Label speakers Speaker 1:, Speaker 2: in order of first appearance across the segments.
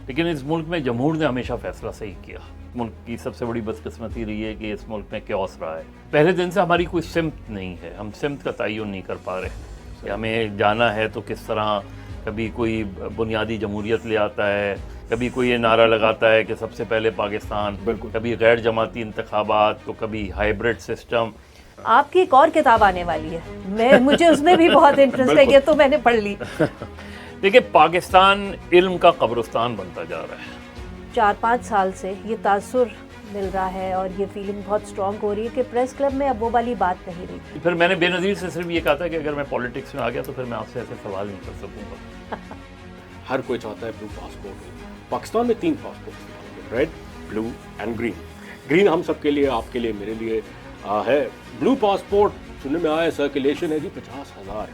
Speaker 1: لیکن اس ملک میں جمہور نے ہمیشہ فیصلہ صحیح کیا. ملک کی سب سے بڑی بدقسمتی رہی ہے کہ اس ملک میں کیوس رہا ہے. پہلے دن سے ہماری کوئی سمت نہیں ہے, ہم سمت کا تعین نہیں کر پا رہے کہ ہمیں جانا ہے تو کس طرح. کبھی کوئی بنیادی جمہوریت لے آتا ہے, کبھی کوئی یہ نعرہ لگاتا ہے کہ سب سے پہلے پاکستان, کبھی غیر جماعتی انتخابات, تو کبھی ہائیبرڈ سسٹم.
Speaker 2: آپ کی ایک اور کتاب آنے والی ہے, مجھے اس میں بھی بہت انٹرسٹ ہے, یہ تو میں نے پڑھ لی.
Speaker 1: دیکھیں پاکستان علم کا قبرستان بنتا جا رہا ہے.
Speaker 2: 4-5 سال سے یہ تاثر مل رہا ہے اور یہ فیلنگ بہت اسٹرانگ ہو رہی ہے کہ پریس کلب میں اب وہ والی بات نہیں رہی.
Speaker 1: پھر میں نے بے نظیر سے صرف یہ کہا تھا کہ اگر میں پالیٹکس میں آ گیا تو پھر میں آپ سے ایسے سوال نہیں کر سکوں گا.
Speaker 3: ہر کوئی چاہتا ہے بلو پاسپورٹ. پاکستان میں 3 passport, red, blue and green. Green ہم سب کے لیے, آپ کے لیے, میرے لیے ہے. بلو پاسپورٹ سننے میں آیا سرکولیشن ہے جی 50,000.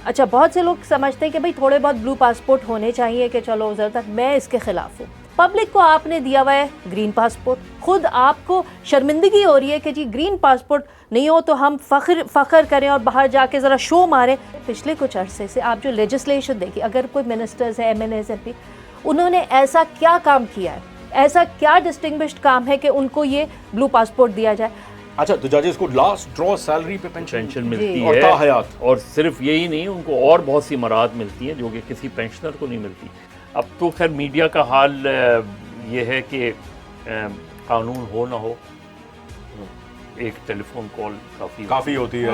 Speaker 2: اچھا, بہت سے لوگ سمجھتے ہیں کہ بھئی تھوڑے بہت بلو پاسپورٹ ہونے چاہیے کہ چلو ادھر تک. میں اس کے خلاف ہوں. پبلک کو آپ نے دیا ہوا ہے گرین پاسپورٹ, خود آپ کو شرمندگی ہو رہی ہے کہ جی گرین پاسپورٹ نہیں ہو تو ہم فخر کریں اور باہر جا کے ذرا شو ماریں. پچھلے کچھ عرصے سے آپ جو لیجسلیشن دیکھیں, اگر کوئی منسٹرز ہیں, M N As, M P, انہوں نے ایسا کیا کام کیا ہے, ایسا کیا ڈسٹنگوشڈ کام ہے کہ ان کو یہ بلو پاسپورٹ دیا جائے.
Speaker 3: اچھا, تو ججز کو لاسٹ ڈرا سیلری پہ پینشن
Speaker 1: ملتی
Speaker 3: اور
Speaker 1: ہے,
Speaker 3: تاحیات.
Speaker 1: اور صرف یہی نہیں, ان کو اور بہت سی مراحت ملتی ہیں جو کہ کسی پینشنر کو نہیں ملتی. اب تو خیر میڈیا کا حال یہ ہے کہ قانون ہو نہ ہو, ایک ٹیلی فون کال
Speaker 3: کافی ہوتی ہے.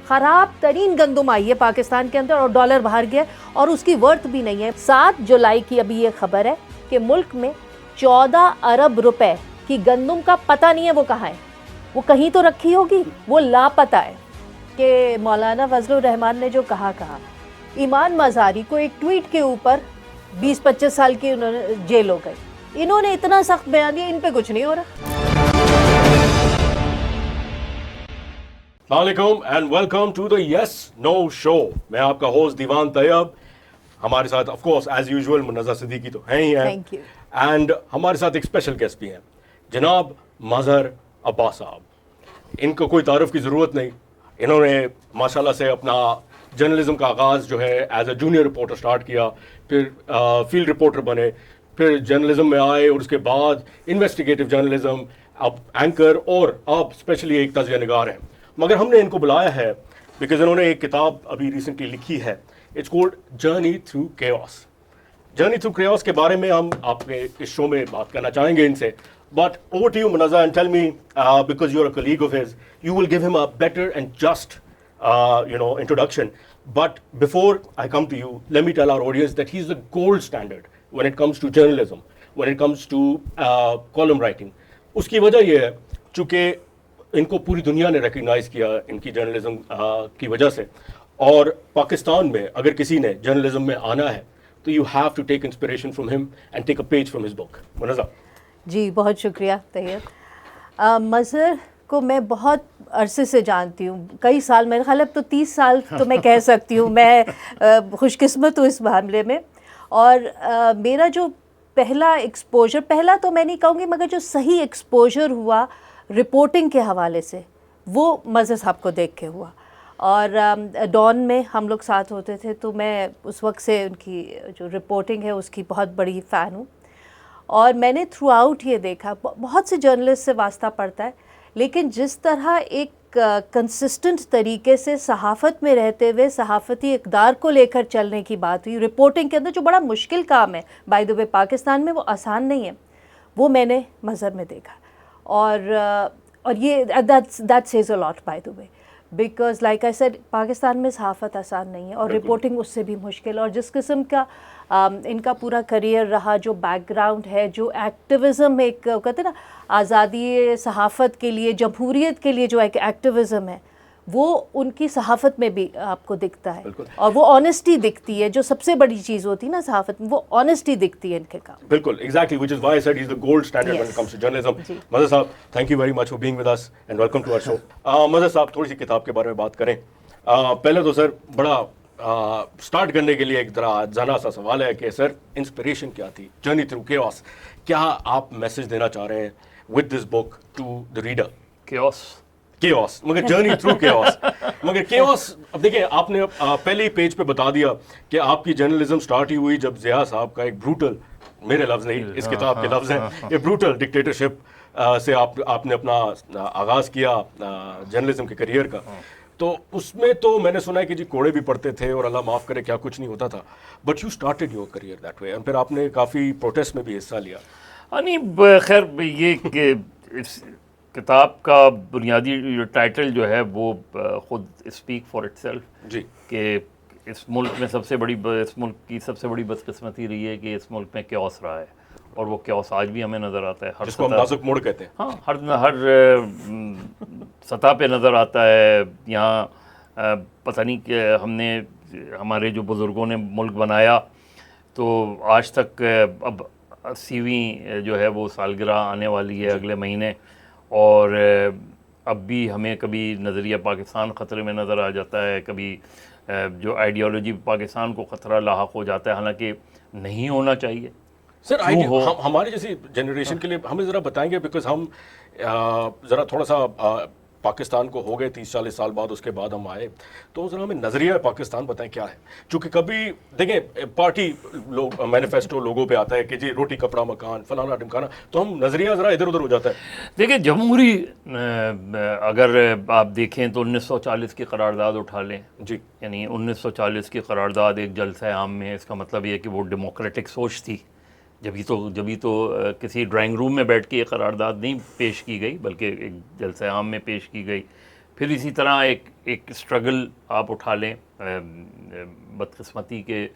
Speaker 2: خراب ترین گندم آئی ہے پاکستان کے اندر اور ڈالر باہر گیا اور اس کی ورتھ بھی نہیں ہے. 7 جولائی کی ابھی یہ خبر ہے کہ ملک میں 14 ارب روپے کی گندم کا پتہ نہیں ہے وہ کہاں ہے. وہ کہیں تو رکھی ہوگی, وہ لاپتہ ہے. کہ مولانا فضل الرحمان نے جو کہا, ایمان مزاری کو ایک ٹویٹ کے اوپر 20-25 سال کی انہوں نے جیل ہو گئی. انہوں نے اتنا سخت بیان دیا, ان پہ کچھ نہیں ہو رہا.
Speaker 3: السلام علیکم and welcome to the yes no show. میں آپ کا ہوسٹ دیوان طیب. ہمارے ساتھ of course as usual Munazza Siddiqui تو ہیں ہی ہیں, اینڈ ہمارے ساتھ ایک اسپیشل گیسٹ بھی ہیں, جناب مظہر عباس صاحب. ان کو کوئی تعارف کی ضرورت نہیں. انہوں نے ماشاءاللہ سے اپنا جرنلزم کا آغاز جو ہے as a junior reporter start کیا, پھر فیلڈ رپورٹر بنے, پھر جرنلزم میں آئے, اور اس کے بعد انویسٹیگیٹو جرنلزم, اب اینکر, اور اب اسپیشلی ایک تجزیہ نگار ہیں. مگر ہم نے ان کو بلایا ہے بیکاز انہوں نے ایک کتاب ابھی ریسنٹلی لکھی ہے, it's called journey through chaos. Journey through chaos کے بارے میں ہم آپ کے اس شو میں بات کرنا چاہیں گے ان سے. But over to you, Munazza, and tell me, because you're a colleague of his, you will give him a better and just, introduction. But before I come to you, let me tell our audience that he's the gold standard when it comes to journalism, when it comes to column writing. اس کی وجہ یہ ہے چونکہ ان کو پوری دنیا نے recognise کیا ان کی جرنلزم کی وجہ سے, اور پاکستان میں اگر کسی نے جرنلزم میں آنا ہے تو you have to take inspiration from him and take a page from his book. Munazza.
Speaker 2: جی بہت شکریہ طیب. مظہر کو میں بہت عرصے سے جانتی ہوں, کئی سال, میرے خیال اب تو 30 سال تو میں کہہ سکتی ہوں. میں خوش قسمت ہوں اس معاملے میں. اور میرا جو پہلا ایکسپوجر, پہلا تو میں نہیں کہوں گی, مگر جو صحیح ایکسپوجر ہوا رپورٹنگ کے حوالے سے وہ مظہر صاحب کو دیکھ کے ہوا. اور ڈان میں ہم لوگ ساتھ ہوتے تھے, تو میں اس وقت سے ان کی جو رپورٹنگ ہے اس کی بہت بڑی فین ہوں. اور میں نے تھرو آؤٹ یہ دیکھا, بہت سے جرنلسٹ سے واسطہ پڑتا ہے, لیکن جس طرح ایک کنسسٹنٹ طریقے سے صحافت میں رہتے ہوئے صحافتی اقدار کو لے کر چلنے کی بات ہوئی رپورٹنگ کے اندر, جو بڑا مشکل کام ہے بائی دا وے پاکستان میں, وہ آسان نہیں ہے, وہ میں نے مظہر میں دیکھا. اور یہ that says a lot by the way, because like I said Pakistan میں صحافت آسان نہیں ہے اور رپورٹنگ اس سے بھی مشکل. اور جس قسم کا ان کا پورا کریئر رہا, جو بیک گراؤنڈ ہے, جو ایکٹیویزم, ایک کہتے ہیں نا آزادی صحافت کے لیے, جمہوریت کے لیے جو ایک ایکٹیویزم ہے, وہ ان کی صحافت میں بھی آپ کو دکھتا ہے. اور وہ آنیسٹی دکھتی ہے, جو سب سے بڑی چیز ہوتی ہے نا صحافت میں, وہ آنیسٹی دکھتی ہے ان کے کام.
Speaker 3: بالکل, exactly, which is why I said he's the gold standard when it comes to journalism. مظہر صاحب, thank you very much for being with us and welcome to our show. مظہر صاحب, تھوڑی سی کتاب کے بارے میں بات کریں. پہلے تو سر بڑا اسٹارٹ کرنے کے لیے ایک ذرا جانا سا سوال ہے کہ سر انسپریشن کیا تھی جرنی تھرو کیوس؟ کیا آپ میسج دینا چاہ رہے ہیں with this book to the reader? Chaos مگر جرنی تھرو کیوس, مگر کیوس, اب دیکھیں آپ نے پہلے ہی پیج پہ بتا دیا کہ آپ کی جرنلزم سٹارٹ ہی ہوئی جب ضیاء صاحب کا ایک بروٹل میرے لفظ نہیں, اس کتاب کے لفظ ہیں, یہ بروٹل ڈکٹیٹرشپ سے آپ نے اپنا آغاز کیا جرنلزم کے کریئر کا. تو اس میں تو میں نے سنا ہے کہ جی کوڑے بھی پڑتے تھے اور اللہ معاف کرے کیا کچھ نہیں ہوتا تھا, but you started your career that way, اور پھر آپ نے کافی پروٹیسٹ میں بھی حصہ لیا.
Speaker 1: نہیں خیر یہ کہ اس کتاب کا بنیادی ٹائٹل جو ہے وہ خود اسپیک فار اٹ سیلف
Speaker 3: جی
Speaker 1: کہ اس ملک میں اس ملک کی سب سے بڑی بدقسمتی رہی ہے کہ اس ملک میں کیوس رہا ہے, اور وہ کیوس آج بھی ہمیں نظر آتا ہے ہر
Speaker 3: جس کو ہم نازک موڑ کہتے ہیں.
Speaker 1: ہاں ہر سطح پہ نظر آتا ہے. یہاں پتہ نہیں کہ ہم نے ہمارے جو بزرگوں نے ملک بنایا تو آج تک اب 80ویں جو ہے وہ سالگرہ آنے والی ہے اگلے مہینے, اور اب بھی ہمیں کبھی نظریہ پاکستان خطرے میں نظر آ جاتا ہے, کبھی جو آئیڈیالوجی پاکستان کو خطرہ لاحق ہو جاتا ہے, حالانکہ نہیں ہونا چاہیے.
Speaker 3: سر ہماری جیسی جنریشن کے لیے ہمیں ذرا بتائیں گے, بیکاز ہم ذرا تھوڑا سا پاکستان کو ہو گئے 30-40 سال بعد, اس کے بعد ہم آئے, تو ذرا ہمیں نظریہ پاکستان بتائیں کیا ہے. چونکہ کبھی دیکھیں پارٹی مینیفیسٹو لوگوں پہ آتا ہے کہ جی روٹی کپڑا مکان فلانا ڈمکانا, تو ہم نظریہ ذرا ادھر ادھر ہو جاتا ہے.
Speaker 1: دیکھیں جمہوری اگر آپ دیکھیں تو 1940 کی قرارداد اٹھا لیں
Speaker 3: جی,
Speaker 1: یعنی 1940 کی قرارداد ایک جلسہ عام میں, اس کا مطلب یہ کہ وہ ڈیموکریٹک سوچ تھی. جبھی تو کسی ڈرائنگ روم میں بیٹھ کے یہ قرارداد نہیں پیش کی گئی بلکہ ایک جلسہ عام میں پیش کی گئی. پھر اسی طرح ایک اسٹرگل آپ اٹھا لیں, بدقسمتی کے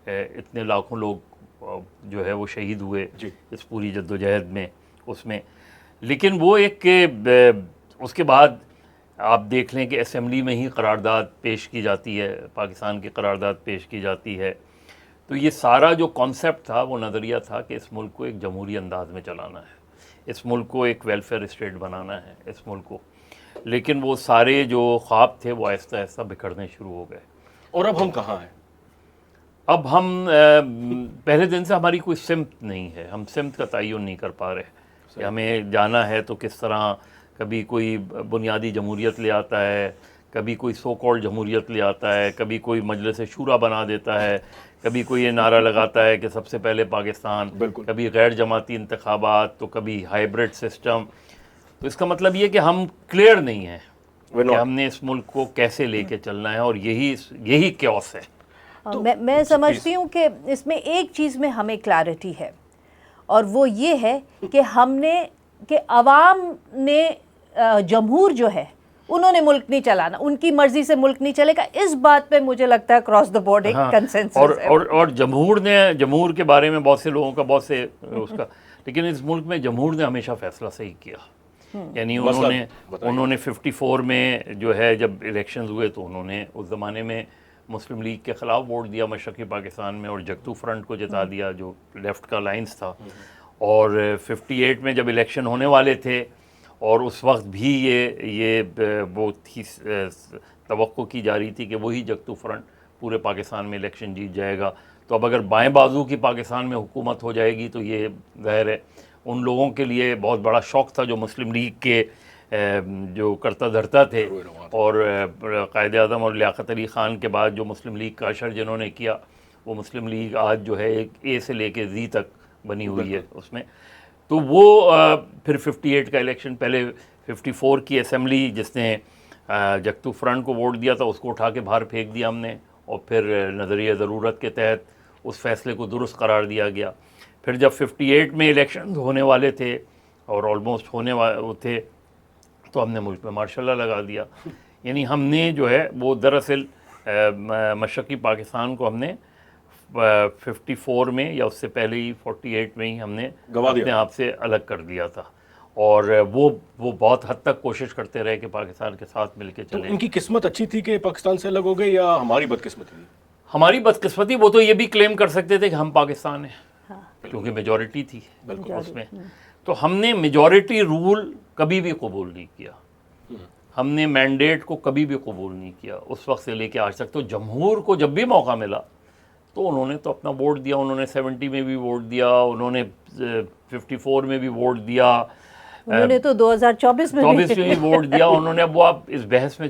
Speaker 1: اتنے لاکھوں لوگ جو ہے وہ شہید ہوئے اس پوری جدوجہد میں اس میں. لیکن وہ ایک اس کے بعد آپ دیکھ لیں کہ اسمبلی میں ہی قرارداد پیش کی جاتی ہے, پاکستان کی قرارداد پیش کی جاتی ہے. تو یہ سارا جو کانسیپٹ تھا وہ نظریہ تھا کہ اس ملک کو ایک جمہوری انداز میں چلانا ہے, اس ملک کو ایک ویلفیئر اسٹیٹ بنانا ہے اس ملک کو. لیکن وہ سارے جو خواب تھے وہ آہستہ آہستہ بکھرنے شروع ہو گئے.
Speaker 3: اور اب ہم کہاں ہیں؟
Speaker 1: اب ہم پہلے دن سے ہماری کوئی سمت نہیں ہے, ہم سمت کا تعین نہیں کر پا رہے کہ ہمیں جانا ہے تو کس طرح. کبھی کوئی بنیادی جمہوریت لے آتا ہے, کبھی کوئی سو کالڈ جمہوریت لے آتا ہے, کبھی کوئی مجلس شورا بنا دیتا ہے, کبھی کوئی یہ نعرہ لگاتا ہے کہ سب سے پہلے پاکستان, کبھی غیر جماعتی انتخابات, تو کبھی ہائیبرڈ سسٹم. تو اس کا مطلب یہ کہ ہم کلیئر نہیں ہیں کہ ہم نے اس ملک کو کیسے لے کے چلنا ہے, اور یہی کیوس ہے.
Speaker 2: میں سمجھتی ہوں کہ اس میں ایک چیز میں ہمیں کلیئرٹی ہے, اور وہ یہ ہے کہ ہم نے کہ عوام نے جمہور جو ہے انہوں نے ملک نہیں چلانا, ان کی مرضی سے ملک نہیں چلے گا. اس بات پہ مجھے لگتا ہے کراس دا بورڈ ایک کنسنسس ہے.
Speaker 1: اور جمہور کے بارے میں بہت سے لوگوں کا بہت سے اس کا, لیکن اس ملک میں جمہور نے ہمیشہ فیصلہ صحیح کیا. یعنی انہوں نے 54 میں جو ہے جب الیکشنز ہوئے تو انہوں نے اس زمانے میں مسلم لیگ کے خلاف ووٹ دیا مشرقی پاکستان میں, اور جگتو فرنٹ کو جتا دیا جو لیفٹ کا لائنز تھا. اور 58 میں جب الیکشن ہونے والے تھے, اور اس وقت بھی یہ وہ تھی توقع کی جا رہی تھی کہ وہی جگتو فرنٹ پورے پاکستان میں الیکشن جیت جائے گا. تو اب اگر بائیں بازو کی پاکستان میں حکومت ہو جائے گی تو یہ ظاہر ہے ان لوگوں کے لیے بہت بڑا شوق تھا جو مسلم لیگ کے جو کرتا دھرتا تھے, اور قائد اعظم اور لیاقت علی خان کے بعد جو مسلم لیگ کا اشر جنہوں نے کیا, وہ مسلم لیگ آج جو ہے ایک اے سے لے کے زی تک بنی ہوئی ہے اس میں. تو وہ پھر 58 کا الیکشن, پہلے 54 کی اسمبلی جس نے جگتو فرنٹ کو ووٹ دیا تھا اس کو اٹھا کے باہر پھینک دیا ہم نے, اور پھر نظریہ ضرورت کے تحت اس فیصلے کو درست قرار دیا گیا. پھر جب 58 میں الیکشن ہونے والے تھے اور آلموسٹ ہونے والے تھے تو ہم نے ملک میں مارشاء اللہ لگا دیا. یعنی ہم نے جو ہے وہ دراصل مشرقی پاکستان کو ہم نے 54 میں یا اس سے پہلے ہی 48 میں ہی ہم نے اپنے آپ سے الگ کر دیا تھا, اور وہ بہت حد تک کوشش کرتے رہے کہ پاکستان کے ساتھ مل کے چلیں.
Speaker 3: ان کی قسمت اچھی تھی کہ پاکستان سے الگ ہو گئے, یا ہماری بدقسمتی تھی؟
Speaker 1: ہماری بدقسمتی, وہ تو یہ بھی کلیم کر سکتے تھے کہ ہم پاکستان ہیں کیونکہ میجورٹی تھی اس میں. تو ہم نے میجورٹی رول کبھی بھی قبول نہیں کیا, ہم نے مینڈیٹ کو کبھی بھی قبول نہیں کیا اس وقت سے لے کے آج تک. تو جمہور کو جب بھی موقع ملا تو انہوں نے تو اپنا ووٹ دیا, انہوں نے 70 میں بھی ووٹ دیا, انہوں نے 54 میں بھی ووٹ دیا,
Speaker 2: انہوں نے تو 2024 میں
Speaker 1: بھی ووٹ دیا. انہوں نے اب وہ آپ اس بحث میں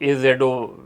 Speaker 1: AZO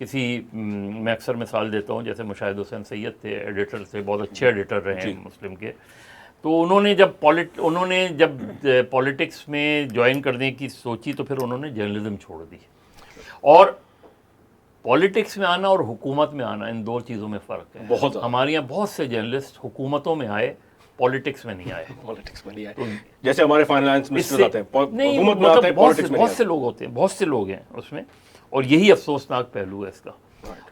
Speaker 1: کسی میں اکثر مثال دیتا ہوں، جیسے مشاہد حسین سید تھے، ایڈیٹر تھے، بہت اچھے ایڈیٹر رہے ہیں مسلم کے. تو انہوں نے جب پولیٹکس میں جوائن کرنے کی سوچی تو پھر انہوں نے جرنلزم چھوڑ دی. اور پولیٹکس میں آنا اور حکومت میں آنا، ان دو چیزوں میں فرق ہے.
Speaker 3: بہت
Speaker 1: ہمارے یہاں بہت سے جرنلسٹ حکومتوں میں آئے، پولیٹکس میں نہیں آئے.
Speaker 3: پولیٹکس میں نہیں آئے، جیسے ہمارے فائنانس منسٹر آتے ہیں
Speaker 1: نہیں،
Speaker 3: حکومت میں آتے ہیں،
Speaker 1: بہت
Speaker 3: پولیٹکس میں
Speaker 1: بہت سے لوگ ہوتے ہیں، بہت سے لوگ ہیں اس میں، اور یہی افسوسناک پہلو ہے اس کا.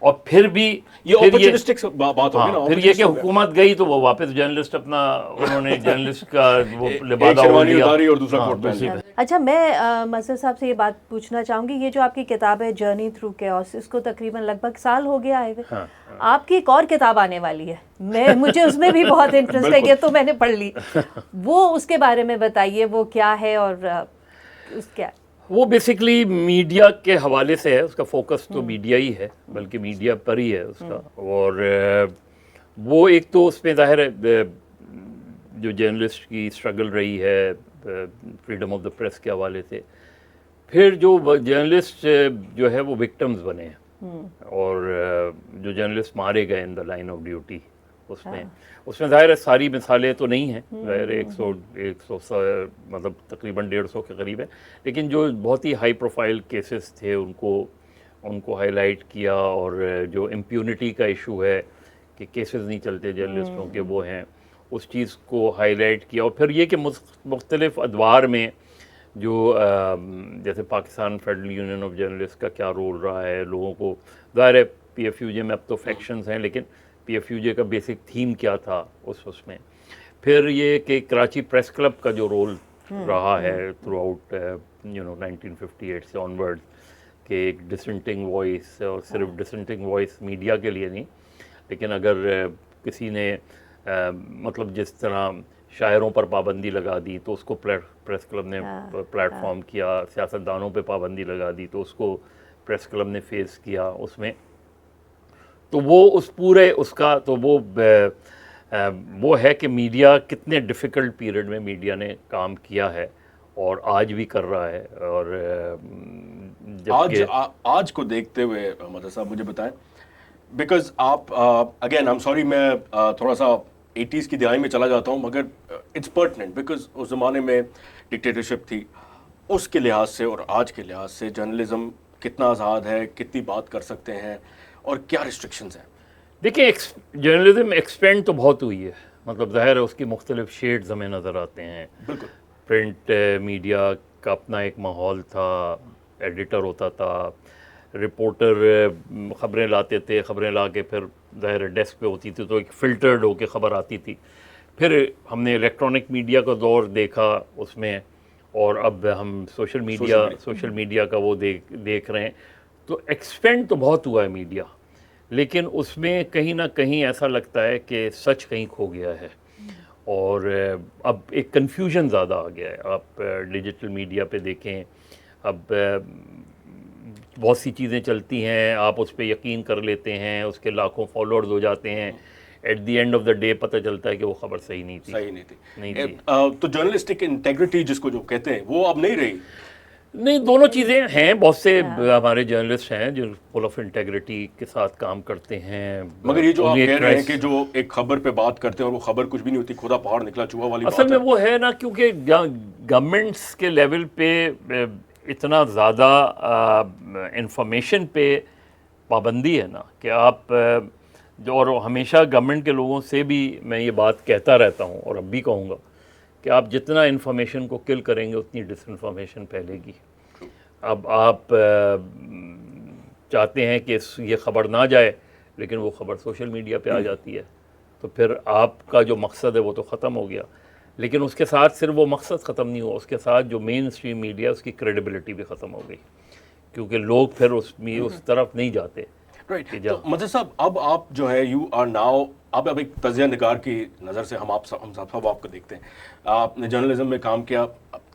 Speaker 1: اور پھر بھی
Speaker 3: یہ اپرچونسٹک بات ہوگی نا.
Speaker 1: پھر یہ کہ حکومت گئی تو وہ واپس جرنلسٹ اپنا انہوں نے جرنلسٹ کا وہ لبادہ اوڑھ لیا
Speaker 3: اور دوسرا کوٹ پہن لیا.
Speaker 2: اچھا، میں مظہر صاحب سے یہ بات پوچھنا چاہوں گی، یہ جو آپ کی کتاب ہے جرنی تھرو کیوس، اس کو تقریباً لگ بھگ سال ہو گیا ہے. آپ کی ایک اور کتاب آنے والی ہے، مجھے اس میں بھی بہت انٹرسٹ ہے، یہ تو میں نے پڑھ لی. وہ اس کے بارے میں بتائیے، وہ کیا ہے اور اس کیا.
Speaker 1: وہ بیسکلی میڈیا کے حوالے سے ہے، اس کا فوکس تو میڈیا ہی ہے، بلکہ میڈیا پر ہی ہے اس کا. اور وہ ایک تو اس میں ظاہر ہے جو جرنلسٹ کی اسٹرگل رہی ہے فریڈم آف دا پریس کے حوالے سے، پھر جو جرنلسٹ جو ہے وہ وکٹمز بنے ہیں، اور جو جرنلسٹ مارے گئے ان دا لائن آف ڈیوٹی. اس میں ظاہر ہے ساری مثالیں تو نہیں ہیں، ظاہر 100 مطلب تقریباً 150 کے قریب ہے، لیکن جو بہت ہی ہائی پروفائل کیسز تھے ان کو ہائی لائٹ کیا. اور جو امپیونٹی کا ایشو ہے کہ کیسز نہیں چلتے جرنلسٹوں کے، وہ ہیں، اس چیز کو ہائی لائٹ کیا. اور پھر یہ کہ مختلف ادوار میں جو جیسے Pakistan federal union of journalist کا کیا رول رہا ہے، لوگوں کو ظاہر ہے پی ایف یو جے میں اب تو فیکشنز ہیں، لیکن پی ایف یو جے کا بیسک تھیم کیا تھا اس میں. پھر یہ کہ کراچی پریس کلب کا جو رول رہا ہے تھرو آؤٹ 1958 سے آن ورڈ، کہ ایک ڈسنٹنگ وائس، اور صرف ڈسنٹنگ وائس میڈیا کے لیے نہیں، لیکن اگر کسی نے مطلب جس طرح شاعروں پر پابندی لگا دی تو اس کو پریس کلب نے پلیٹ فارم کیا، سیاستدانوں پہ پابندی لگا دی تو اس کو پریس کلب نے فیس کیا اس میں. تو وہ اس پورے اس کا تو وہ ہے کہ میڈیا کتنے ڈیفیکلٹ پیریڈ میں میڈیا نے کام کیا ہے اور آج بھی کر رہا ہے. اور
Speaker 3: آج کو دیکھتے ہوئے مظہر صاحب مجھے بتائیں، بیکاز آپ اگین I'm sorry میں تھوڑا سا 80s کی دہائی میں چلا جاتا ہوں، مگر اٹس پرٹننٹ بیکاز اس زمانے میں ڈکٹیٹرشپ تھی. اس کے لحاظ سے اور آج کے لحاظ سے جرنلزم کتنا آزاد ہے، کتنی بات کر سکتے ہیں، اور کیا ریسٹرکشنز ہیں؟
Speaker 1: دیکھیں، جرنلزم ایکسپینڈ تو بہت ہوئی ہے، مطلب ظاہر ہے اس کی مختلف شیڈز ہمیں نظر آتے ہیں.
Speaker 3: بالکل.
Speaker 1: پرنٹ میڈیا کا اپنا ایک ماحول تھا، ایڈیٹر ہوتا تھا، رپورٹر خبریں لاتے تھے، خبریں لا کے پھر ظاہر ڈیسک پہ ہوتی تھی تو ایک فلٹرڈ ہو کے خبر آتی تھی. پھر ہم نے الیکٹرانک میڈیا کا دور دیکھا اس میں، اور اب ہم سوشل میڈیا کا وہ دیکھ رہے ہیں. تو ایکسپینڈ تو بہت ہوا ہے میڈیا، لیکن اس میں کہیں نہ کہیں ایسا لگتا ہے کہ سچ کہیں کھو گیا ہے، اور اب ایک کنفیوژن زیادہ آ گیا ہے. آپ ڈیجیٹل میڈیا پہ دیکھیں، اب بہت سی چیزیں چلتی ہیں، آپ اس پہ یقین کر لیتے ہیں، اس کے لاکھوں فالوورز ہو جاتے ہیں، at the end of the day پتہ چلتا ہے کہ وہ خبر صحیح نہیں تھی.
Speaker 3: تو جرنلسٹک انٹیگریٹی جس کو جو کہتے ہیں وہ اب نہیں رہی.
Speaker 1: نہیں، دونوں چیزیں ہیں. بہت سے ہمارے جرنلسٹ ہیں جو فل آف انٹیگریٹی کے ساتھ کام کرتے ہیں،
Speaker 3: مگر یہ جو آپ کہہ رہے ہیں کہ جو ایک خبر پہ بات کرتے ہیں اور وہ خبر کچھ بھی نہیں ہوتی، خدا پہاڑ نکلا چوہا والی بات ہے.
Speaker 1: اصل میں وہ ہے نا، کیونکہ گورنمنٹس کے لیول پہ اتنا زیادہ انفارمیشن پہ پابندی ہے نا کہ آپ جو، اور ہمیشہ گورنمنٹ کے لوگوں سے بھی میں یہ بات کہتا رہتا ہوں اور اب بھی کہوں گا کہ آپ جتنا انفارمیشن کو کل کریں گے اتنی ڈس انفارمیشن پھیلے گی. اب آپ چاہتے ہیں کہ یہ خبر نہ جائے، لیکن وہ خبر سوشل میڈیا پہ آ جاتی ہے، تو پھر آپ کا جو مقصد ہے وہ تو ختم ہو گیا. لیکن اس کے ساتھ صرف وہ مقصد ختم نہیں ہوا، اس کے ساتھ جو مین اسٹریم میڈیا اس کی کریڈیبلٹی بھی ختم ہو گئی، کیونکہ لوگ پھر اس طرف نہیں جاتے.
Speaker 3: تو مظہر صاحب، اب آپ جو ہے یو آر ناؤ، اب ایک تجزیہ نگار کی نظر سے ہم سب آپ کو دیکھتے ہیں. آپ نے جرنلزم میں کام کیا،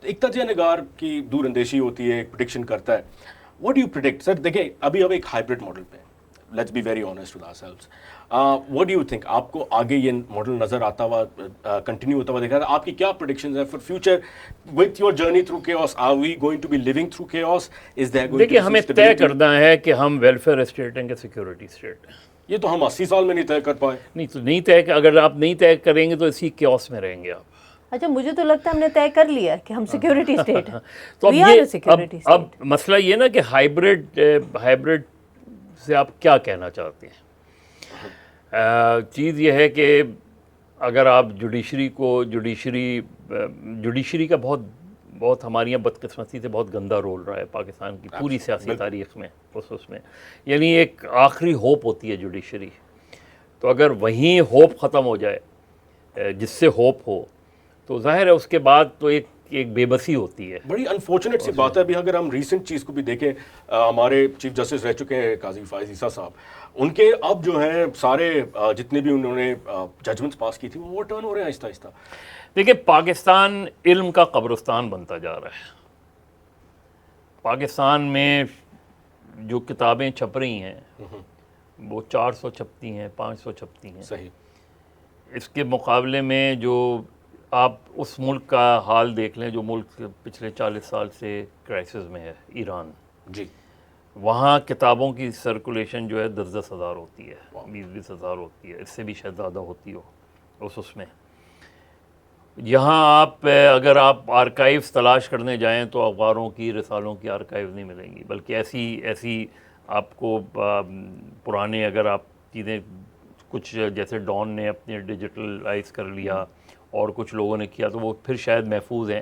Speaker 3: ایک تجزیہ نگار کی دور اندیشی ہوتی ہے، ایک پریڈکشن کرتا ہے. What do you predict? Sir دیکھیں، ابھی ایک ہائبرڈ ماڈل پہ let's be very honest with ourselves. What do you think? آپ کو آگے یہ ماڈل نظر آتا ہوا کنٹینیو ہوتا ہوا دیکھا تھا؟ آپ کی کیا پریڈکشنز ہیں for future with your journey through chaos? Are we going to be living through chaos? Is there going to be
Speaker 1: دیکھیے ہمیں
Speaker 3: some
Speaker 1: طے
Speaker 3: stability?
Speaker 1: کرنا ہے کہ ہم ویلفیئر اسٹیٹ ہیں کہ سیکورٹی اسٹیٹ ہیں.
Speaker 3: یہ تو ہم 80 سال میں نہیں طے کر پائے.
Speaker 1: نہیں تو نہیں طے، اگر آپ نہیں طے کریں گے تو اسی کیوس میں رہیں گے آپ.
Speaker 2: اچھا مجھے تو لگتا ہے ہم نے طے کر لیا کہ ہم سیکورٹی اسٹیٹ ہیں.
Speaker 1: تو اب
Speaker 2: We are a
Speaker 1: یہ
Speaker 2: security
Speaker 1: اب
Speaker 2: state.
Speaker 1: مسئلہ یہ نا کہ ہائبرڈ سے آپ کیا کہنا چاہتے ہیں. چیز یہ ہے کہ اگر آپ جوڈیشری کا بہت ہمارے یہاں بدقسمتی سے بہت گندا رول رہا ہے پاکستان کی پوری سیاسی تاریخ میں اس میں، یعنی ایک آخری ہوپ ہوتی ہے جوڈیشری. تو اگر وہیں ہوپ ختم ہو جائے، جس سے ہوپ ہو، تو ظاہر ہے اس کے بعد تو ایک بے بسی ہوتی ہے.
Speaker 3: بڑی انفارچونیٹ سی بات ہے. ابھی اگر ہم ریسنٹ چیز کو بھی دیکھیں، ہمارے چیف جسٹس رہ چکے ہیں قاضی فائز عیسیٰ صاحب، ان کے اب جو ہیں سارے جتنے بھی انہوں نے ججمنٹس پاس کی تھی وہ ٹرن ہو رہے ہیں آہستہ آہستہ.
Speaker 1: دیکھیں پاکستان علم کا قبرستان بنتا جا رہا ہے. پاکستان میں جو کتابیں چھپ رہی ہیں وہ 400 چھپتی ہیں، 500 چھپتی ہیں.
Speaker 3: صحیح.
Speaker 1: اس کے مقابلے میں جو آپ اس ملک کا حال دیکھ لیں جو ملک پچھلے 40 سال سے کرائسس میں ہے، ایران.
Speaker 3: جی.
Speaker 1: وہاں کتابوں کی سرکولیشن جو ہے 10,000 ہوتی ہے، 20,000 ہوتی ہے، اس سے بھی شاید زیادہ ہوتی ہو اس میں. یہاں اگر آپ آرکائیوز تلاش کرنے جائیں تو اخباروں کی، رسالوں کی آرکائیوز نہیں ملیں گی، بلکہ ایسی آپ کو پرانے اگر آپ چیزیں کچھ جیسے ڈان نے اپنے ڈیجیٹلائز کر لیا اور کچھ لوگوں نے کیا تو وہ پھر شاید محفوظ ہیں.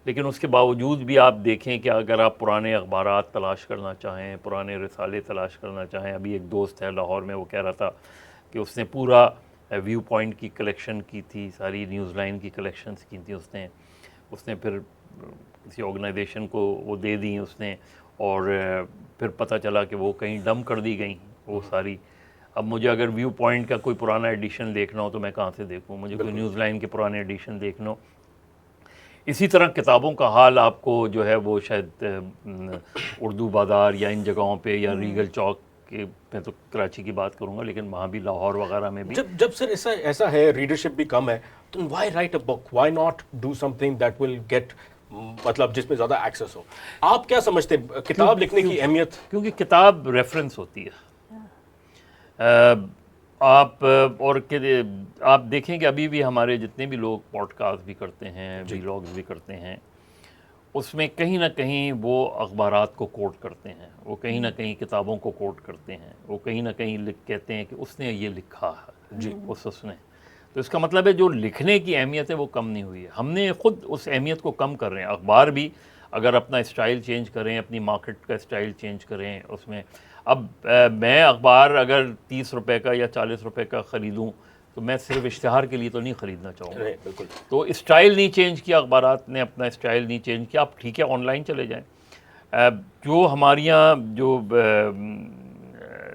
Speaker 1: لیکن اس کے باوجود بھی آپ دیکھیں کہ اگر آپ پرانے اخبارات تلاش کرنا چاہیں، پرانے رسالے تلاش کرنا چاہیں، ابھی ایک دوست ہے لاہور میں، وہ کہہ رہا تھا کہ اس نے پورا ویو پوائنٹ کی کلیکشن کی تھی، ساری نیوز لائن کی کلیکشنز کی تھی اس نے پھر کسی آرگنائزیشن کو وہ دے دیں اس نے، اور پھر پتہ چلا کہ وہ کہیں ڈم کر دی گئیں وہ ساری. اب مجھے اگر ویو پوائنٹ کا کوئی پرانا ایڈیشن دیکھنا ہو تو میں کہاں سے دیکھوں؟ مجھے کوئی نیوز لائن کے پرانے ایڈیشن دیکھنا ہو. اسی طرح کتابوں کا حال آپ کو جو ہے وہ شاید اردو بازار یا ان جگہوں پہ یا ریگل چوک کے، میں تو کراچی کی بات کروں گا لیکن وہاں بھی لاہور وغیرہ میں بھی
Speaker 3: جب سر ایسا ہے، ریڈرشپ بھی کم ہے، تو why write a book? Why not do something that will get, مطلب جس میں زیادہ ایکسیس ہو؟ آپ کیا سمجھتے ہیں کتاب لکھنے کی اہمیت؟
Speaker 1: کیونکہ کتاب ریفرنس ہوتی ہے. آپ دیکھیں کہ ابھی بھی ہمارے جتنے بھی لوگ پوڈ کاسٹ بھی کرتے ہیں، ویلاگز بھی کرتے ہیں، اس میں کہیں نہ کہیں وہ اخبارات کو کوٹ کرتے ہیں، وہ کہیں نہ کہیں کتابوں کو کوٹ کرتے ہیں، وہ کہیں نہ کہیں کہتے ہیں کہ اس نے یہ لکھا ہے. جی اس نے. تو اس کا مطلب ہے جو لکھنے کی اہمیت ہے وہ کم نہیں ہوئی ہے، ہم نے خود اس اہمیت کو کم کر رہے ہیں. اخبار بھی اگر اپنا اسٹائل چینج کریں، اپنی مارکیٹ کا اسٹائل چینج کریں اس میں. اب میں اخبار اگر 30 روپے کا یا 40 روپے کا خریدوں تو میں صرف اشتہار کے لیے تو نہیں خریدنا چاہوں گا.
Speaker 3: بالکل.
Speaker 1: تو اسٹائل نہیں چینج کیا، اخبارات نے اپنا اسٹائل نہیں چینج کیا. آپ ٹھیک ہے آن لائن چلے جائیں. جو ہمارے یہاں جو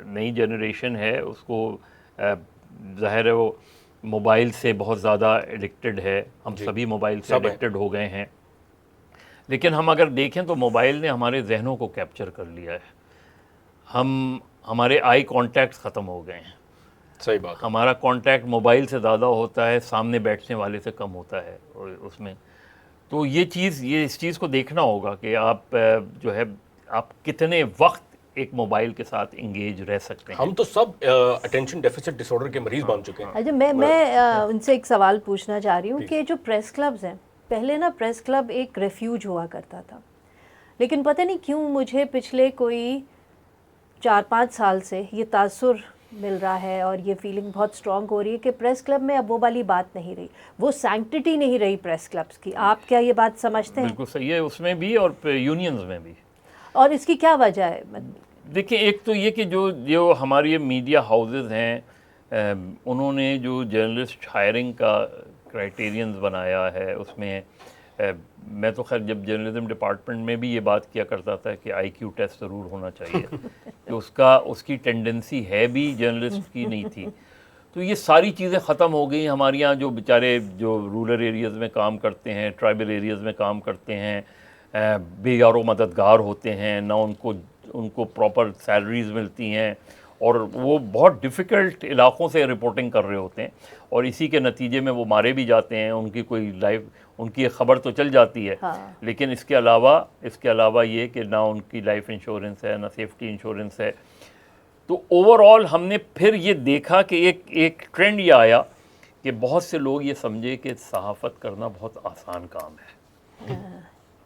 Speaker 1: نئی جنریشن ہے اس کو ظاہر ہے وہ موبائل سے بہت زیادہ ایڈکٹڈ ہے. ہم سبھی موبائل سے ایڈکٹڈ ہو گئے ہیں. لیکن ہم اگر دیکھیں تو موبائل نے ہمارے ذہنوں کو کیپچر کر لیا ہے. ہمارے آئی کانٹیکٹس ختم ہو گئے ہیں.
Speaker 3: صحیح بات.
Speaker 1: ہمارا کانٹیکٹ موبائل سے زیادہ ہوتا ہے، سامنے بیٹھنے والے سے کم ہوتا ہے اس میں. تو یہ اس چیز کو دیکھنا ہوگا کہ آپ جو ہے آپ کتنے وقت ایک موبائل کے ساتھ انگیج رہ سکتے ہیں.
Speaker 3: ہم تو سب اٹینشن ڈیفیسٹ ڈس آرڈر کے مریض بن چکے ہیں.
Speaker 2: اچھا میں ان سے ایک سوال پوچھنا چاہ رہی ہوں کہ جو پریس کلبز ہیں، پہلے نا پریس کلب ایک ریفیوج ہوا کرتا تھا، لیکن پتہ نہیں کیوں مجھے پچھلے کوئی 4-5 سال سے یہ تاثر مل رہا ہے اور یہ فیلنگ بہت اسٹرانگ ہو رہی ہے کہ پریس کلب میں اب وہ والی بات نہیں رہی، وہ سینکٹیٹی نہیں رہی پریس کلبس کی. آپ کیا یہ بات سمجھتے ہیں؟
Speaker 1: بالکل صحیح ہے، اس میں بھی اور یونینز میں بھی.
Speaker 2: اور اس کی کیا وجہ ہے؟
Speaker 1: دیکھیں ایک تو یہ کہ جو ہماری میڈیا ہاؤسز ہیں انہوں نے جو جرنلسٹ ہائرنگ کا کرائٹیرینز بنایا ہے اس میں میں تو خیر جب جرنلزم ڈپارٹمنٹ میں بھی یہ بات کیا کرتا تھا کہ آئی کیو ٹیسٹ ضرور ہونا چاہیے کہ اس کی ٹینڈنسی ہے بھی بےجرنلسٹ کی نہیں تھی. تو یہ ساری چیزیں ختم ہو گئی. ہمارے یہاں جو بیچارے جو رورل ایریاز میں کام کرتے ہیں، ٹرائبل ایریاز میں کام کرتے ہیں، بے یار و مددگار ہوتے ہیں، نہ ان کو پراپر سیلریز ملتی ہیں، اور وہ بہت ڈیفیکلٹ علاقوں سے رپورٹنگ کر رہے ہوتے ہیں اور اسی کے نتیجے میں وہ مارے بھی جاتے ہیں. ان کی کوئی لائف ان کی ایک خبر تو چل جاتی ہے لیکن اس کے علاوہ یہ کہ نہ ان کی لائف انشورنس ہے نہ سیفٹی انشورنس ہے. تو اوور آل ہم نے پھر یہ دیکھا کہ ایک ٹرینڈ یہ آیا کہ بہت سے لوگ یہ سمجھے کہ صحافت کرنا بہت آسان کام ہے,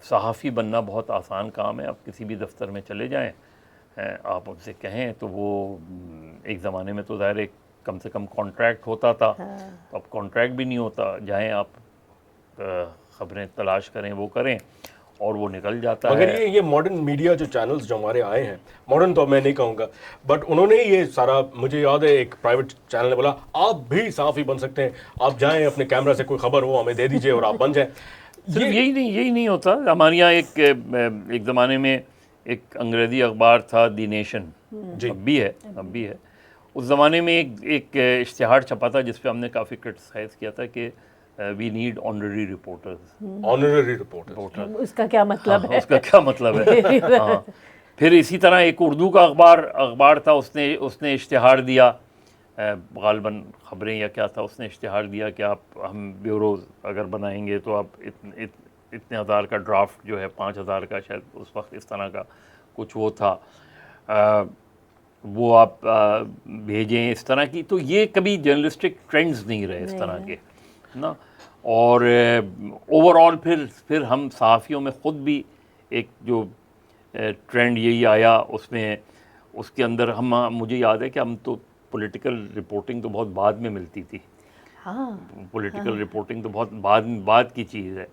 Speaker 1: صحافی بننا بہت آسان کام ہے. آپ کسی بھی دفتر میں چلے جائیں, آپ ان سے کہیں تو وہ ایک زمانے میں تو ظاہر کم سے کم کانٹریکٹ ہوتا تھا, تو اب کانٹریکٹ بھی نہیں ہوتا, جائیں آپ خبریں تلاش کریں وہ کریں اور وہ نکل جاتا ہے.
Speaker 3: مگر یہ ماڈرن میڈیا جو چینلز جو ہمارے آئے ہیں, ماڈرن تو میں نہیں کہوں گا, بٹ انہوں نے یہ سارا, مجھے یاد ہے ایک پرائیویٹ چینل نے بولا آپ بھی صحافی بن سکتے ہیں, آپ جائیں اپنے کیمرہ سے کوئی خبر ہو ہمیں دے دیجئے اور آپ بن جائیں.
Speaker 1: صرف یہی نہیں ہوتا. ہمارے یہاں ایک زمانے میں ایک انگریزی اخبار تھا دی نیشن, اب بھی ہے. اس زمانے میں ایک اشتہار چھپا تھا جس پہ ہم نے کافی کرٹیسائز کیا تھا کہ we need honorary reporters.
Speaker 3: Honorary reporters
Speaker 2: اس کا کیا مطلب ہے؟
Speaker 1: اس کا کیا مطلب ہے؟ ہاں. پھر اسی طرح ایک اردو کا اخبار تھا, اس نے اشتہار دیا, غالباً خبریں یا کیا تھا, اس نے اشتہار دیا کہ ہم بیوروز اگر بنائیں گے تو آپ اتنے ہزار کا ڈرافٹ جو ہے 5,000 کا شاید اس وقت اس طرح کا کچھ وہ تھا, وہ آپ بھیجیں اس طرح کی. تو یہ کبھی جرنلسٹک ٹرینڈز نہیں رہے اس طرح کے نا. اور اوور آل پھر ہم صحافیوں میں خود بھی ایک جو ٹرینڈ یہی آیا, اس کے اندر مجھے یاد ہے کہ ہم تو پولیٹیکل رپورٹنگ تو بہت بعد میں ملتی تھی. پولیٹیکل رپورٹنگ تو بہت بعد کی چیز ہے,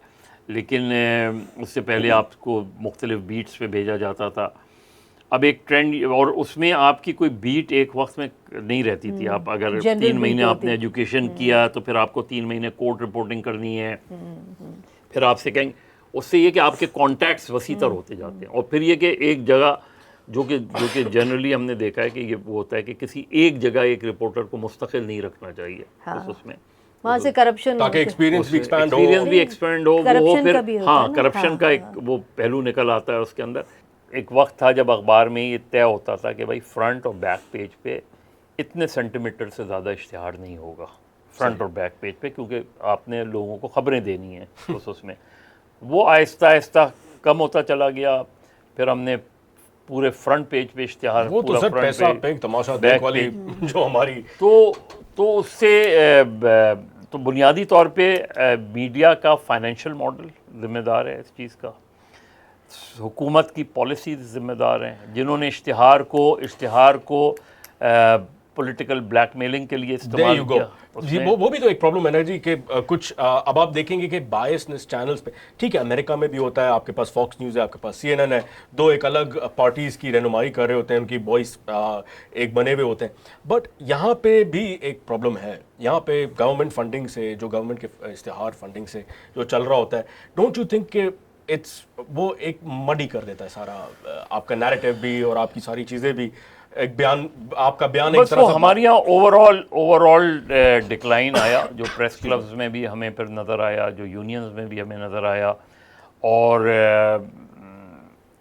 Speaker 1: لیکن اس سے پہلے آپ کو مختلف بیٹس پہ بھیجا جاتا تھا. اب ایک ٹرینڈ, اور اس میں آپ کی کوئی بیٹ ایک وقت میں نہیں رہتی تھی. آپ اگر 3 مہینے آپ نے ایجوکیشن کیا تو پھر آپ کو 3 مہینے کورٹ رپورٹنگ کرنی ہے. پھر آپ سے کہیں, اس سے یہ کہ آپ کے کانٹیکٹس وسیع تر ہوتے جاتے ہیں. اور پھر یہ کہ ایک جگہ جو کہ جنرلی ہم نے دیکھا ہے کہ یہ وہ ہوتا ہے کہ کسی ایک جگہ ایک رپورٹر کو مستقل نہیں رکھنا چاہیے. اس میں
Speaker 2: وہاں سے کرپشن,
Speaker 3: تاکہ ایکسپیرینس بھی
Speaker 1: ایکسپینڈ ہو, وہ پھر ہاں کرپشن کا ایک وہ پہلو نکل آتا ہے اس کے اندر. ایک وقت تھا جب اخبار میں یہ طے ہوتا تھا کہ بھائی فرنٹ اور بیک پیج پہ اتنے سینٹی میٹر سے زیادہ اشتہار نہیں ہوگا فرنٹ اور بیک پیج پہ, کیونکہ آپ نے لوگوں کو خبریں دینی ہیں. اس میں وہ آہستہ آہستہ کم ہوتا چلا گیا. پھر ہم نے پورے فرنٹ پیج پہ اشتہار,
Speaker 3: وہ تو سر پیسہ پیک تماشا دیکھ والی جو ہماری,
Speaker 1: تو اس سے تو بنیادی طور پہ میڈیا کا فائنینشیل ماڈل ذمہ دار ہے اس چیز کا, حکومت کی پالیسیز ذمہ دار ہیں جنہوں نے اشتہار کو پولیٹیکل بلیک میلنگ کے لیے استعمال کیا.
Speaker 3: جی وہ بھی تو ایک پرابلم ہے نا جی, کہ کچھ اب آپ دیکھیں گے کہ بائسنس چینلز پہ, ٹھیک ہے امریکہ میں بھی ہوتا ہے, آپ کے پاس فاکس نیوز ہے, آپ کے پاس CNN ہے, دو ایک الگ پارٹیز کی رہنمائی کر رہے ہوتے ہیں, ان کی وائس ایک بنے ہوئے ہوتے ہیں. بٹ یہاں پہ بھی ایک پرابلم ہے, یہاں پہ گورنمنٹ فنڈنگ سے, جو گورنمنٹ کے اشتہار فنڈنگ سے جو چل رہا ہوتا ہے, ڈونٹ یو تھنک کہ وہ ایک مڈی کر دیتا ہے سارا آپ کا نیریٹو بھی اور آپ کی ساری چیزیں بھی, ایک بیان, آپ کا بیان ایک طرح سے.
Speaker 1: ہمارے یہاں اوور آل ڈکلائن آیا, جو پریس کلبز میں بھی ہمیں پھر نظر آیا, جو یونینز میں بھی ہمیں نظر آیا, اور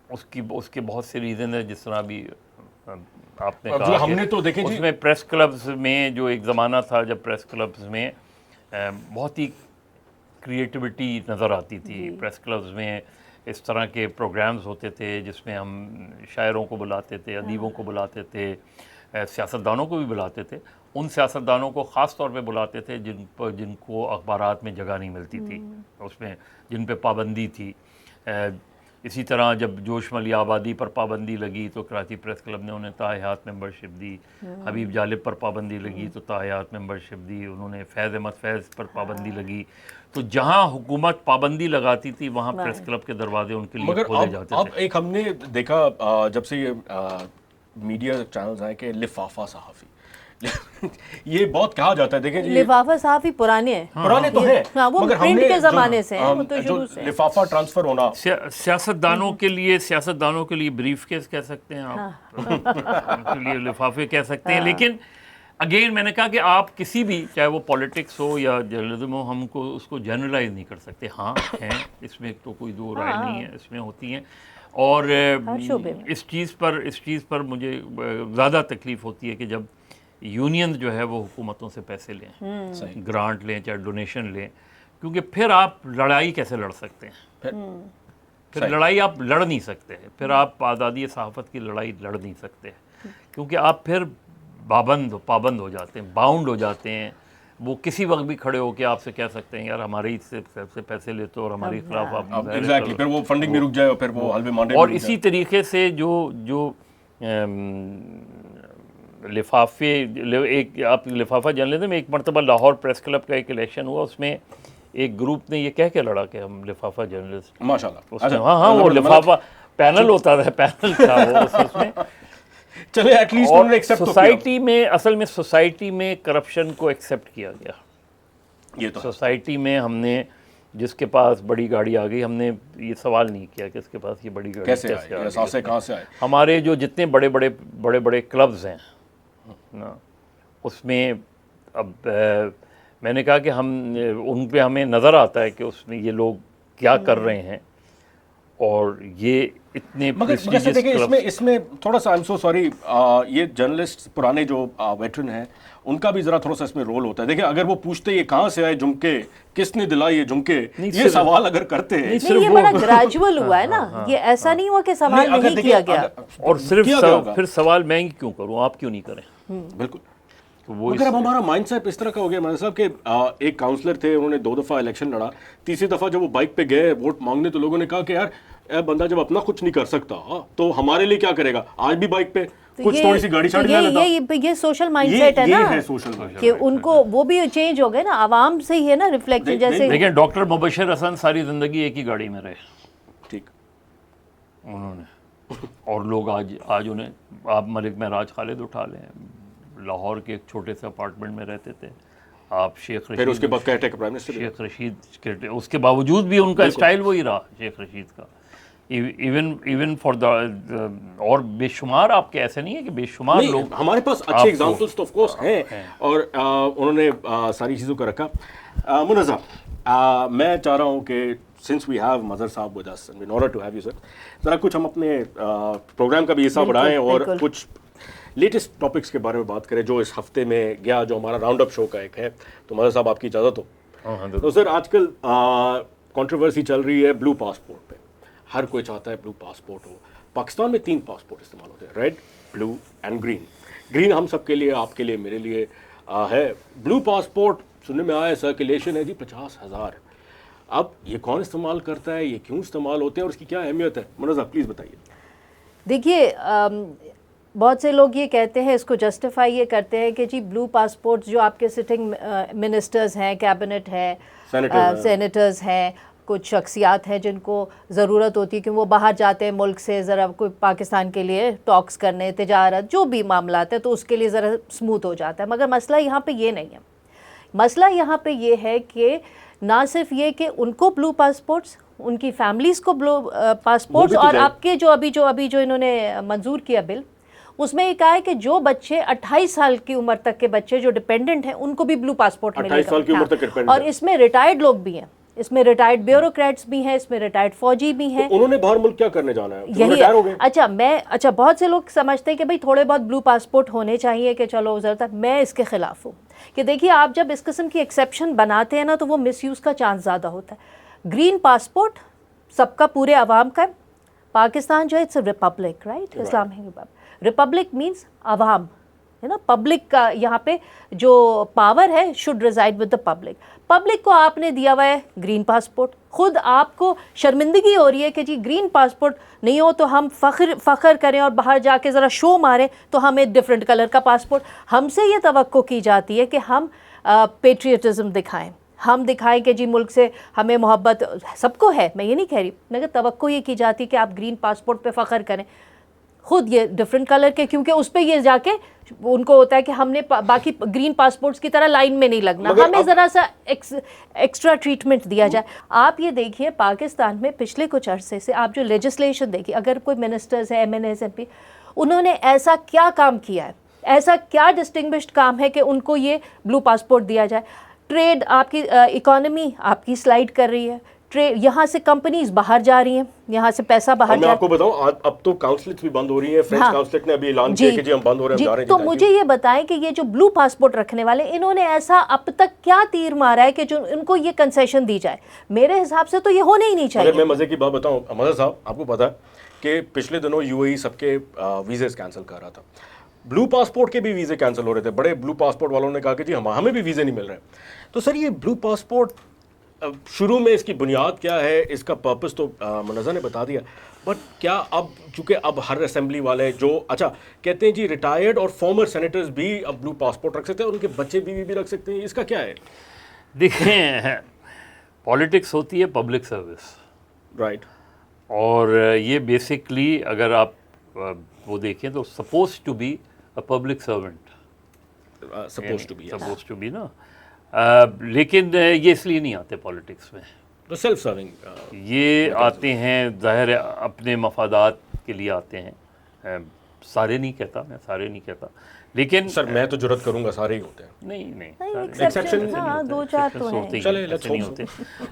Speaker 1: اس کے بہت سے ریزن ہیں. جس طرح بھی آپ نے کہا
Speaker 3: ہم نے تو دیکھیں
Speaker 1: اس میں پریس کلبز میں جو ایک زمانہ تھا جب پریس کلبز میں بہت ہی کریٹیوٹی نظر آتی تھی. پریس کلبز میں اس طرح کے پروگرامز ہوتے تھے جس میں ہم شاعروں کو بلاتے تھے, ادیبوں کو بلاتے تھے, سیاستدانوں کو بھی بلاتے تھے. ان سیاستدانوں کو خاص طور پہ بلاتے تھے جن کو اخبارات میں جگہ نہیں ملتی تھی, اس میں جن پہ پابندی تھی. اسی طرح جب جوش ملی آبادی پر پابندی لگی تو کراچی پریس کلب نے انہیں تاحیات ممبرشپ دی. حبیب جالب پر پابندی لگی تو تاحیات ممبرشپ دی. انہوں نے فیض احمد فیض پر پابندی لگی. تو جہاں حکومت پابندی لگاتی تھی وہاں پریس کلب کے دروازے ان کے لیے کھولے جاتے تھے.
Speaker 3: اب ایک ہم نے دیکھا جب سے یہ میڈیا چینلز آئے کہ لفافہ صحافی, یہ بہت کہا جاتا ہے. دیکھیں جی
Speaker 2: لفافہ صحافی پرانے
Speaker 3: تو ہیں,
Speaker 2: وہ پرنٹ کے زمانے سے ہیں, وہ تو شروع سے
Speaker 3: لفافہ ٹرانسفر ہونا,
Speaker 1: سیاستدانوں کے لیے بریف کیس کہہ سکتے ہیں آپ, ان کے لیے لفافے کہہ سکتے ہیں. لیکن اگین میں نے کہا کہ آپ کسی بھی, چاہے وہ پولیٹکس ہو یا جرنلزم ہو, ہم کو اس کو جنرلائز نہیں کر سکتے. ہاں ہیں اس میں تو کوئی دو رائے نہیں ہے, اس میں ہوتی ہیں, اور
Speaker 2: ہر شعبے میں
Speaker 1: اس چیز پر مجھے زیادہ تکلیف ہوتی ہے کہ جب یونین جو ہے وہ حکومتوں سے پیسے لیں، گرانٹ لیں، چاہے ڈونیشن لیں، کیونکہ پھر آپ لڑائی کیسے لڑ سکتے ہیں؟ پھر لڑائی آپ لڑ نہیں سکتے، پھر آپ آزادی صحافت کی لڑائی لڑ نہیں سکتے، کیونکہ آپ پھر پابند ہو جاتے ہیں، باؤنڈ ہو جاتے ہیں. وہ کسی وقت بھی کھڑے ہو کے آپ سے کہہ سکتے ہیں یار ہمارے سے پیسے لیتے ہو اور ہماری خلاف آپ
Speaker 3: ایگزیکٹلی پھر وہ فنڈنگ بھی رک جائے اور پھر وہ حلوے مانڈے.
Speaker 1: اور اسی طریقے سے جو لفافے، ایک آپ لفافہ جان لیتے ہیں، ایک مرتبہ لاہور پریس کلب کا ایک الیکشن ہوا، اس میں ایک گروپ نے یہ کہہ کے لڑا کہ ہم لفافہ جرنلسٹ.
Speaker 3: ماشاء اللہ.
Speaker 1: ہاں وہ لفافہ پینل ہوتا تھا، پینل تھا وہ اس میں.
Speaker 3: چلے ایٹ لیسٹ انہوں نے ایکسیپٹ تو کیا.
Speaker 1: سوسائٹی میں اصل میں سوسائٹی میں کرپشن کو ایکسیپٹ کیا گیا.
Speaker 3: یہ تو
Speaker 1: سوسائٹی میں ہم نے جس کے پاس بڑی گاڑی آ گئی، ہم نے یہ سوال نہیں کیا کہ اس کے پاس یہ بڑی گاڑی
Speaker 3: کیسے آئے، احساسے کہاں سے آئے.
Speaker 1: ہمارے جو جتنے بڑے بڑے کلبز ہیں نا، اس میں اب میں نے کہا کہ ہم ان پہ ہمیں نظر آتا ہے کہ اس میں یہ لوگ کیا کر رہے ہیں، اور یہ اتنے
Speaker 3: مگر دیکھیں اس میں تھوڑا سا I'm so sorry، یہ جرنلسٹ پرانے جو ویٹرن ہیں ان کا بھی ذرا تھوڑا سا اس میں رول ہوتا ہے. دیکھیں اگر وہ پوچھتے یہ کہاں سے آئے جھمکے، کس نے دلائے یہ جھمکے، یہ سوال اگر کرتے ہیں.
Speaker 2: نہیں، یہ بڑا گریجول ہوا ہے نا، یہ ایسا نہیں ہوا کہ سوال نہیں کیا گیا.
Speaker 1: اور صرف پھر سوال میں کیوں کروں، آپ کیوں نہیں کریں.
Speaker 3: بالکل. مگر اب ہمارا مائنڈ سیٹ اس طرح کا ہو گیا مہندر صاحب کہ ایک کاؤنسلر تھے، انہوں نے 2 دفعہ الیکشن لڑا، تیسری دفعہ جب وہ بائک پہ گئے ووٹ مانگنے تو لوگوں نے کہا کہ یار بندہ جب اپنا کچھ نہیں کر سکتا تو ہمارے لیے کیا کرے گا. آج بھی بائک پہ کچھ تھوڑی سی گاڑی شاڑی لے لیتا.
Speaker 2: یہ سوشل مائنڈ سیٹ ہے نا کہ ان کو وہ بھی چینج ہو گئے نا، عوام سے ہی ہے نا ریفلیکٹ. جیسے
Speaker 1: دیکھیں ڈاکٹر مبشر حسن ساری زندگی ایک ہی گاڑی میں رہے،
Speaker 3: ٹھیک
Speaker 1: انہوں نے، اور لوگ آج انہیں آپ ملک معراج خالد اٹھا لیں، لاہور کے ایک چھوٹے سے اپارٹمنٹ میں رہتے تھے. آپ شیخ رشید،
Speaker 3: پھر اس کے بعد کہتے ہیں کہ پرائم منسٹر
Speaker 1: شیخ رشید، اس کے باوجود بھی ان کا اسٹائل وہی رہا شیخ رشید کا. ایون فار دا، اور بے شمار آپ کے ایسے نہیں ہے کہ بے شمار لوگ
Speaker 3: ہمارے پاس اچھے ایگزامپلس تو آف کورس ہیں، اور انہوں نے ساری چیزوں کو رکھا. منزہ، میں چاہ رہا ہوں کہ since we have مظہر صاحب with us and in order to have you sir، ذرا کچھ ہم اپنے پروگرام کا بھی حصہ بڑھائیں اور کچھ لیٹسٹ ٹاپکس کے بارے میں بات کریں جو اس ہفتے میں گیا، جو ہمارا راؤنڈ اپ شو کا ایک ہے. تو مظہر صاحب آپ کی اجازت ہو تو سر، آج کل کنٹروورسی چل رہی ہے بلو پاسپورٹ پہ. ہر کوئی چاہتا ہے بلو پاسپورٹ ہو. پاکستان میں 3 پاسپورٹ استعمال ہوتے ہیں، red, blue and green. Green ہم سب کے لیے، آپ کے لیے، میرے لیے ہے. بلو پاسپورٹ سننے میں آیا سرکولیشن ہے جی 50,000. اب یہ کون استعمال کرتا ہے، یہ کیوں استعمال ہوتے ہیں، اور اس کی کیا اہمیت ہے؟ منزہ پلیز بتائیے.
Speaker 2: دیکھیے، بہت سے لوگ یہ کہتے ہیں، اس کو جسٹیفائی یہ کرتے ہیں کہ جی بلو پاسپورٹ جو آپ کے سٹنگ منسٹرز ہیں، کیبنٹ ہے، سینیٹرز ہیں، کچھ شخصیات ہیں جن کو ضرورت ہوتی ہے کہ وہ باہر جاتے ہیں ملک سے ذرا کوئی پاکستان کے لیے ٹاکس کرنے، تجارت، جو بھی معاملات ہیں، تو اس کے لیے ذرا اسموتھ ہو جاتا ہے. مگر مسئلہ یہاں پہ یہ نہیں ہے. مسئلہ یہاں پہ یہ ہے کہ نہ صرف یہ کہ ان کو بلو پاسپورٹس، ان کی فیملیز کو بلو پاسپورٹس، اور آپ کے جو ابھی جو انہوں نے منظور کیا بل، اس میں یہ کہا ہے کہ جو بچے 28 سال کی عمر تک کے بچے جو ڈیپینڈنٹ ہیں ان کو بھی بلو پاسپورٹ ملے گا. اور اس میں ریٹائرڈ لوگ بھی ہیں، اس میں ریٹائرڈ بیوروکریٹس بھی ہیں، اس میں ریٹائرڈ فوجی بھی ہیں.
Speaker 3: انہوں نے باہر ملک کیا کرنے جانا ہے؟
Speaker 2: یہی اچھا بہت سے لوگ سمجھتے ہیں کہ بھئی تھوڑے بہت بلو پاسپورٹ ہونے چاہیے کہ چلو ضرورت ہے. میں اس کے خلاف ہوں کہ دیکھیے، آپ جب اس قسم کی ایکسیپشن بناتے ہیں نا تو وہ مس یوز کا چانس زیادہ ہوتا ہے. گرین پاسپورٹ سب کا، پورے عوام کا. پاکستان جو ہے اٹس اے ریپبلک، رائٹ، اسلام ہے. ریپبلک مینس عوام ہے نا. پبلک کا یہاں پہ جو پاور ہے should reside with the public. Public کو آپ نے دیا ہوا ہے گرین پاسپورٹ. خود آپ کو شرمندگی ہو رہی ہے کہ جی گرین پاسپورٹ نہیں ہو تو ہم فخر کریں اور باہر جا کے ذرا شو ماریں تو ہمیں ڈفرینٹ کلر کا پاسپورٹ. ہم سے یہ توقع کی جاتی ہے کہ ہم پیٹریٹزم دکھائیں، ہم دکھائیں کہ جی ملک سے ہمیں محبت سب کو ہے، میں یہ نہیں کہہ رہی، مگر توقع یہ کی جاتی ہے کہ آپ گرین پاسپورٹ پہ فخر کریں. خود یہ ڈفرینٹ کلر کے، کیونکہ اس پہ یہ جا کے ان کو ہوتا ہے کہ ہم نے باقی گرین پاسپورٹس کی طرح لائن میں نہیں لگنا، ہمیں ذرا سا ایکسٹرا ٹریٹمنٹ دیا جائے. آپ یہ دیکھیے پاکستان میں پچھلے کچھ عرصے سے آپ جو لیجسلیشن دیکھیے، اگر کوئی منسٹرز ہیں، M N As, M P, انہوں نے ایسا کیا کام کیا ہے، ایسا کیا ڈسٹنگوشڈ کام ہے کہ ان کو یہ بلو پاسپورٹ دیا جائے. ٹریڈ، آپ کی اکانومی آپ کی سلائڈ کر رہی ہے، یہاں سے کمپنیز باہر جا رہی ہیں, یہاں سے پیسہ باہر
Speaker 3: میں آپ کو بتاؤں اب تو کاؤنسلٹس بھی بند ہو رہی ہیں. فرینچ کاؤنسلٹ نے ابھی اعلان کیا کہ جی ہم بند ہو رہے ہیں, ہم جا رہے ہیں.
Speaker 2: تو مجھے یہ بتائیں کہ یہ جو بلو پاسپورٹ رکھنے والے, انہوں نے ایسا اب تک کیا تیر مارا ہے کہ جو ان کو یہ کنسیشن دی جائے؟ میرے حساب سے تو یہ ہونا ہی نہیں چاہیے.
Speaker 3: میں مزے کی بات بتاؤں مظہر صاحب, آپ کو پتا ہے کہ پچھلے دنوں یو اے ای سب کے ویزے کینسل کر رہا تھا. بلو پاسپورٹ کے بھی ویزے کینسل ہو رہے تھے. بڑے بلو پاسپورٹ والوں نے کہا کہ جی ہمیں بھی ویزے نہیں مل رہے. تو سر یہ بلو پاسپورٹ شروع میں اس کی بنیاد کیا ہے, اس کا پرپس تو منظر نے بتا دیا, بٹ کیا اب چونکہ اب ہر اسمبلی والے جو اچھا کہتے ہیں جی ریٹائرڈ اور فارمر سینیٹرز بھی اب بلو پاسپورٹ رکھ سکتے ہیں, ان کے بچے بیوی بھی رکھ سکتے ہیں, اس کا کیا ہے؟
Speaker 1: دیکھیں پالیٹکس ہوتی ہے پبلک سروس,
Speaker 3: رائٹ,
Speaker 1: اور یہ بیسکلی اگر آپ وہ دیکھیں تو suppose to be a public servant, suppose to be نا, لیکن یہ اس لیے نہیں آتے پالیٹکس میں.
Speaker 3: تو سیلف سرونگ
Speaker 1: یہ آتے ہیں ظاہر ہے اپنے مفادات کے لیے آتے ہیں. سارے نہیں کہتا, میں سارے نہیں کہتا, لیکن
Speaker 3: سر میں تو جرات کروں گا سارے ہی ہوتے ہیں.
Speaker 1: نہیں
Speaker 2: ایکسیپشن دو چار تو ہیں,
Speaker 1: نہیں ہوتے,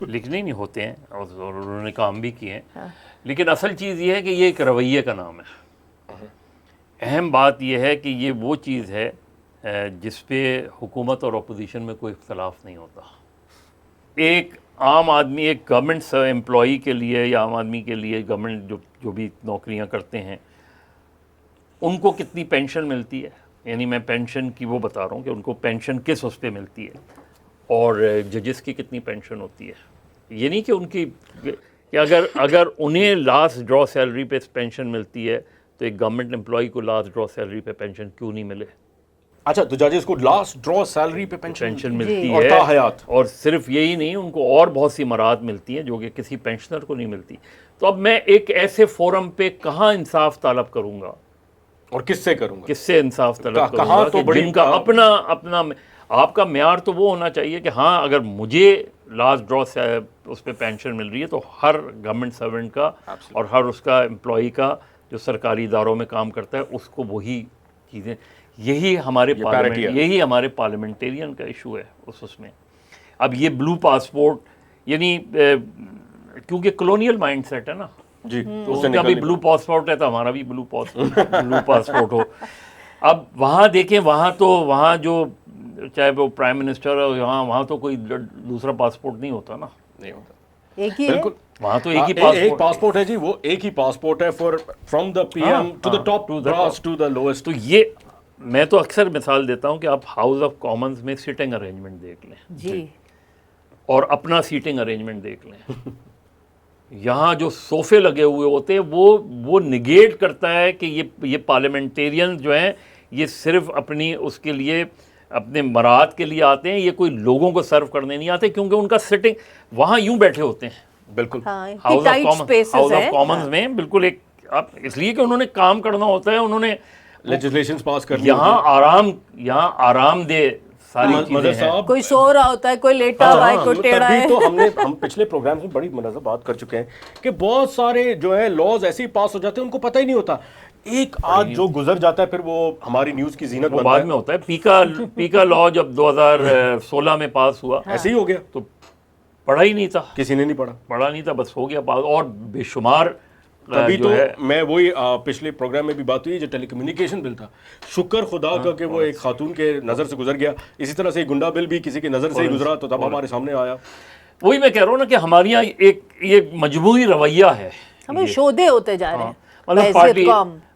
Speaker 1: لیکن نہیں ہوتے ہیں, اور انہوں نے کام بھی کیے ہیں. لیکن اصل چیز یہ ہے کہ یہ ایک رویے کا نام ہے. اہم بات یہ ہے کہ یہ وہ چیز ہے جس پہ حکومت اور اپوزیشن میں کوئی اختلاف نہیں ہوتا. ایک عام آدمی, ایک گورنمنٹ امپلائی کے لیے یا عام آدمی کے لیے, گورنمنٹ جو بھی نوکریاں کرتے ہیں ان کو کتنی پینشن ملتی ہے, یعنی میں پینشن کی وہ بتا رہا ہوں کہ ان کو پینشن کس اس پہ ملتی ہے, اور ججز کی کتنی پینشن ہوتی ہے. یہ نہیں کہ ان کی کہ اگر انہیں لاسٹ ڈرا سیلری پہ پینشن ملتی ہے تو ایک گورنمنٹ امپلائی کو لاسٹ ڈرا سیلری پہ پینشن کیوں نہیں ملے؟
Speaker 3: اچھا تو ججز کو لاسٹ ڈرا سیلری پہ
Speaker 1: پینشن ملتی
Speaker 3: اور
Speaker 1: ہے,
Speaker 3: تاحیات,
Speaker 1: اور صرف یہی نہیں, ان کو اور بہت سی مراد ملتی ہیں جو کہ کسی پینشنر کو نہیں ملتی. تو اب میں ایک ایسے فورم پہ کہاں انصاف طلب کروں گا, اور
Speaker 3: کس سے کروں گا,
Speaker 1: کس سے انصاف طلب کروں گا کہ جن کا اپنا آپ کا معیار تو وہ ہونا چاہیے کہ ہاں اگر مجھے لاسٹ ڈرا اس پہ پینشن مل رہی ہے تو ہر گورنمنٹ سرونٹ کا اور ہر اس کا امپلائی کا جو سرکاری اداروں میں کام کرتا ہے اس کو وہی چیزیں. یہی ہمارے پارلیمنٹیرین کا ایشو ہے اس میں. اب یہ بلو پاسپورٹ یعنی کیونکہ کلونیل مائنڈ سیٹ ہے نا جی, تو اس کا بھی بلو پاسپورٹ ہے تو ہمارا بھی بلو پاسپورٹ ہو. اب وہاں دیکھیں, وہاں جو چاہے وہ پرائم منسٹر ہو, وہاں تو کوئی دوسرا پاسپورٹ نہیں ہوتا نا,
Speaker 3: نہیں ہوتا,
Speaker 2: ایک ہی
Speaker 3: بالکل
Speaker 1: وہاں تو ایک
Speaker 3: ہی پاسپورٹ ہے جی, وہ ایک ہی پاسپورٹ ہے from the P M to the top brass to the lowest.
Speaker 1: تو یہ میں تو اکثر مثال دیتا ہوں کہ آپ ہاؤس آف کامنز میں سیٹنگ ارینجمنٹ دیکھ لیں
Speaker 2: جی,
Speaker 1: اور اپنا سیٹنگ ارینجمنٹ دیکھ لیں. یہاں جو صوفے لگے ہوئے ہوتے ہیں وہ نگیٹ کرتا ہے کہ یہ پارلیمنٹیرین جو ہیں یہ صرف اپنی اس کے لیے اپنے مراد کے لیے آتے ہیں, یہ کوئی لوگوں کو سرو کرنے نہیں آتے, کیونکہ ان کا سٹنگ وہاں یوں بیٹھے ہوتے ہیں.
Speaker 3: بالکل
Speaker 1: ہاؤس آف کامنز میں بالکل ایک, اس لیے کہ انہوں نے کام کرنا ہوتا ہے, انہوں نے
Speaker 3: لیجسلیشنز پاس کرنی,
Speaker 1: یہاں آرام دہ ساری چیزیں ہیں.
Speaker 2: کوئی سو رہا ہوتا ہے, کوئی لیٹا ہوا ہے, کوئی ٹیڑھا ہے.
Speaker 3: تو ہم پچھلے پروگرامز میں بڑی منظم بات کر چکے ہیں کہ بہت سارے جو ہے لاز ایسے ہی پاس ہو جاتے ہیں, ان کو پتہ ہی نہیں ہوتا. ایک آج جو گزر جاتا ہے پھر وہ ہماری نیوز کی زینت بنتا ہے,
Speaker 1: بعد میں ہوتا ہے. پیکا لا جب 2016 میں پاس ہوا
Speaker 3: ایسے ہی ہو گیا,
Speaker 1: تو پڑھا ہی نہیں تھا,
Speaker 3: کسی نے نہیں
Speaker 1: پڑھا نہیں تھا, بس ہو گیا پاس. اور بے شمار
Speaker 3: تبھی تو میں وہی پچھلے پروگرام میں بھی بات ہوئی, جو ٹیلی کمیونیکیشن بل تھا, شکر خدا کا کہ وہ ایک خاتون کے نظر سے گزر گیا. اسی طرح سے گنڈا بل بھی کسی کی نظر سے ہی گزرا تو تب ہمارے سامنے آیا.
Speaker 1: وہی میں کہہ رہا ہوں نا کہ ہمارے یہاں ایک مجموعی رویہ ہے,
Speaker 2: ہمیں شودے ہوتے جا رہے ہیں.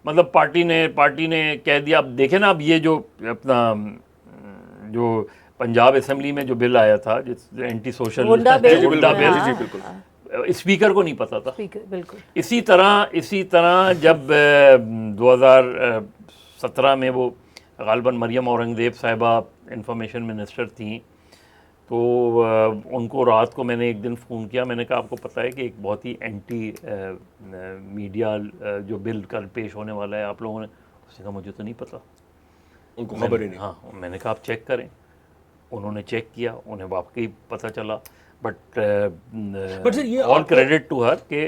Speaker 1: مطلب پارٹی نے کہہ دیا. اب دیکھیں نا, اب یہ جو اپنا جو پنجاب اسمبلی میں جو بل آیا تھا اینٹی سوشل گنڈا بل, اسپیکر کو نہیں پتا تھا. اسی طرح جب 2017 میں وہ غالباً مریم اورنگزیب صاحبہ انفارمیشن منسٹر تھیں, تو ان کو رات کو میں نے ایک دن فون کیا, میں نے کہا آپ کو پتہ ہے کہ ایک بہت ہی اینٹی میڈیا جو بل کل پیش ہونے والا ہے آپ لوگوں نے. اس نے کہا مجھے تو نہیں پتا,
Speaker 3: ان کو خبر ہی نہیں.
Speaker 1: ہاں, میں نے کہا آپ چیک کریں. انہوں نے چیک کیا, انہیں واقعی پتہ چلا. But all credit to her کہ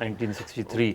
Speaker 1: 1963,